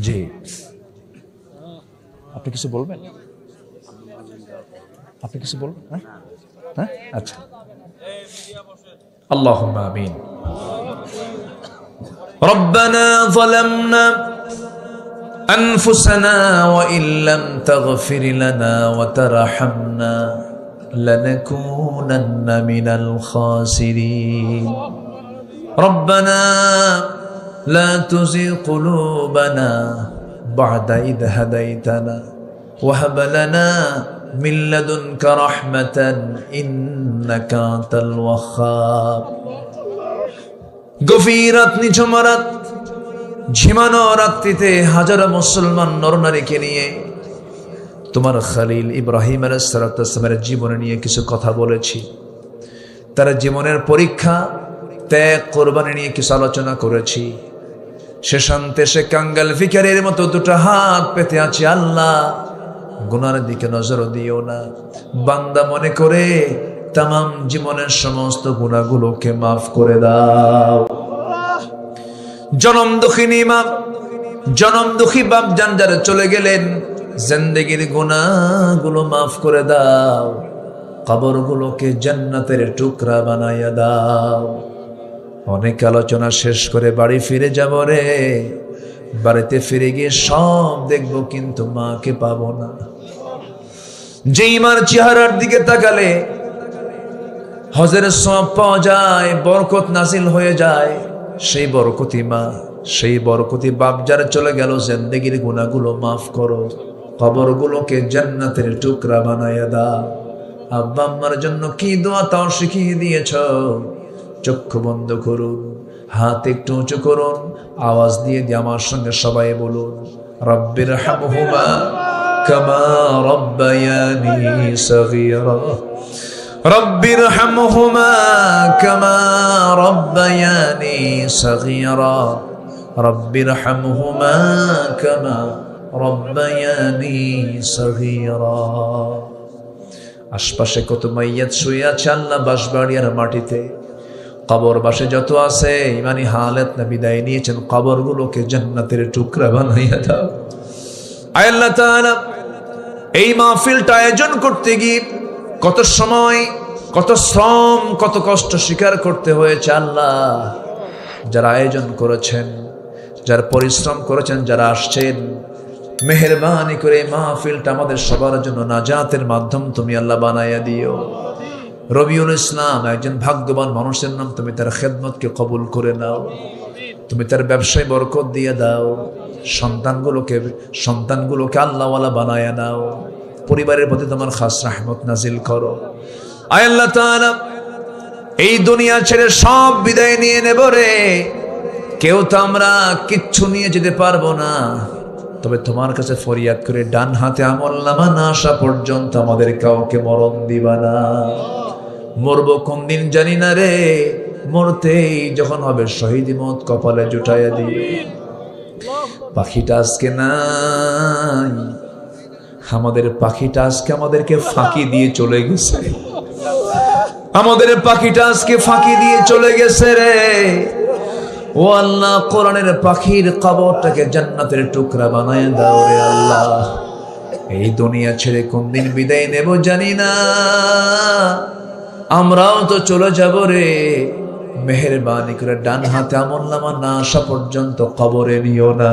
জি, আপনি কিছু বলবেন? আপনি কিছু বলবেন? হ্যাঁ, আচ্ছা। আল্লাহুম্মা আমিন। ربنا ظلمنا أنفسنا وإن لم تغفر لنا وترحمنا لنكونن من الخاسرين ربنا لا تزغ قلوبنا بعد إذ هديتنا وهب لنا من لدنك رحمة إنك أنت الوهاب গভীরাত নিঝুমারাত ঝিমানো রাত্রিতে হাজারো মুসলমান নরনারীকে নিয়ে তোমার খলিল ইব্রাহিম আলাইহিস সালামের জীবনে নিয়ে কিছু কথা বলেছি। তার জীবনের পরীক্ষা, ত্যাগ, কোরবানি নিয়ে কিছু আলোচনা করেছি। শেষান্তে সে কাঙ্গাল ভিখারির মতো দুটো হাত পেতে আছে। আল্লাহ, গুনার দিকে নজর দিও না। বান্দা মনে করে তামাম জীবনের সমস্ত গুনাহগুলোকে মাফ করে দাও। জনম দুঃখিনী মা, জনম দুঃখী বাপ জান যারা চলে গেলেন, জিন্দেগির গুনাহগুলো মাফ করে দাও। কবরগুলোকে জান্নাতের টুকরা বানাইয়া দাও। অনেক আলোচনা শেষ করে বাড়ি ফিরে যাব রে। বাড়িতে ফিরে গিয়ে সব দেখবো, কিন্তু মাকে পাবো না। যেই মার চেহারার দিকে তাকালে হজের সওয়াব পাওয়া যায়, বরকত নাজিল হয়ে যায়, সেই বরকতি মা, সেই বরকতি বাপ যারা চলে গেল, জিন্দেগির গুনাহগুলো মাফ করো, কবরগুলোকে জান্নাতের টুকরা বানাইয়া দাও। আব্বা আম্মার জন্য কি দোয়া তাও শিখিয়ে দিয়েছ। চক্ষু বন্ধ করুন, হাত একটু উঁচু করুন, আওয়াজ দিয়ে আমার সঙ্গে সবাই বলুন, রব্বির হামহুমা কামা রব্বায়ানি সগীরা। রব্বির হামহুমা কামা রব্বায়ানি সগীরা। রব্বির হামহুমা কামা রব্বায়ানি সগীরা। আশপাশে কত মাইয়াত শুয়ে আছে আল্লাহ বাঁশবাড়িয়ার মাটিতে। কবর বাসে যত আছে ইমানি হালত না বিদায় নিয়েছেন, কবরগুলোকে জান্নাতের টুকরা বানাইয়া দাও। আয় আল্লাহ তাআলা, এই মাহফিলটা আয়োজন করতে গিয়ে কত সময়, কত শ্রম, কত কষ্ট স্বীকার করতে হয়েছে। আল্লাহ, যারা আয়োজন করেছেন, যারা পরিশ্রম করেছেন, যারা আসছেন, মেহেরবানি করে মাহফিলটা আমাদের সবার জন্য নাজাতের মাধ্যম তুমি আল্লাহ বানাইয়া দিও। রবিউল ইসলাম একজন ভাগ্যবান মানুষের নাম, তুমি তার খেদমতকে কবুল করে নাও। তুমি তার ব্যবসায় বরকত দিয়ে দাও। সন্তানগুলোকে আল্লাহওয়ালা বানায়া নাও। পরিবারের প্রতি তোমার খাস রহমত নাজিল করো। আয় আল্লাহ তাআলা, এই দুনিয়া ছেড়ে সব বিদায় নিয়ে নেব রে, কেউ তো আমরা কিচ্ছু নিয়ে যেতে পারবো না, তবে তোমার কাছে ফরিয়াদ করে ডান হাতে আমলনামা না আসা পর্যন্ত আমাদের কাউকে মরণ দিবা না। মরবো কোন দিন জানি না রে, মরতেই যখন হবে শহীদি মত কপালে জুটাইয়া দিবে। পাখিটা আজকে নাই, আমাদের পাখিটা আজকে আমাদেরকে ফাঁকি দিয়ে চলে গেছে, আমাদের পাখিটা আজকে ফাঁকি দিয়ে চলে গেছে রে। ও আল্লাহ, কোরআনের পাখির কবরটাকে জান্নাতের টুকরা বানায় দাও রে আল্লাহ। এই দুনিয়া ছেড়ে কোন দিন বিদায় নেব জানি না, আমরাও তো চলে যাব রে। মেহেরবানি করে ডান হাতে আমলনামা না আসা পর্যন্ত কবরে নিও না।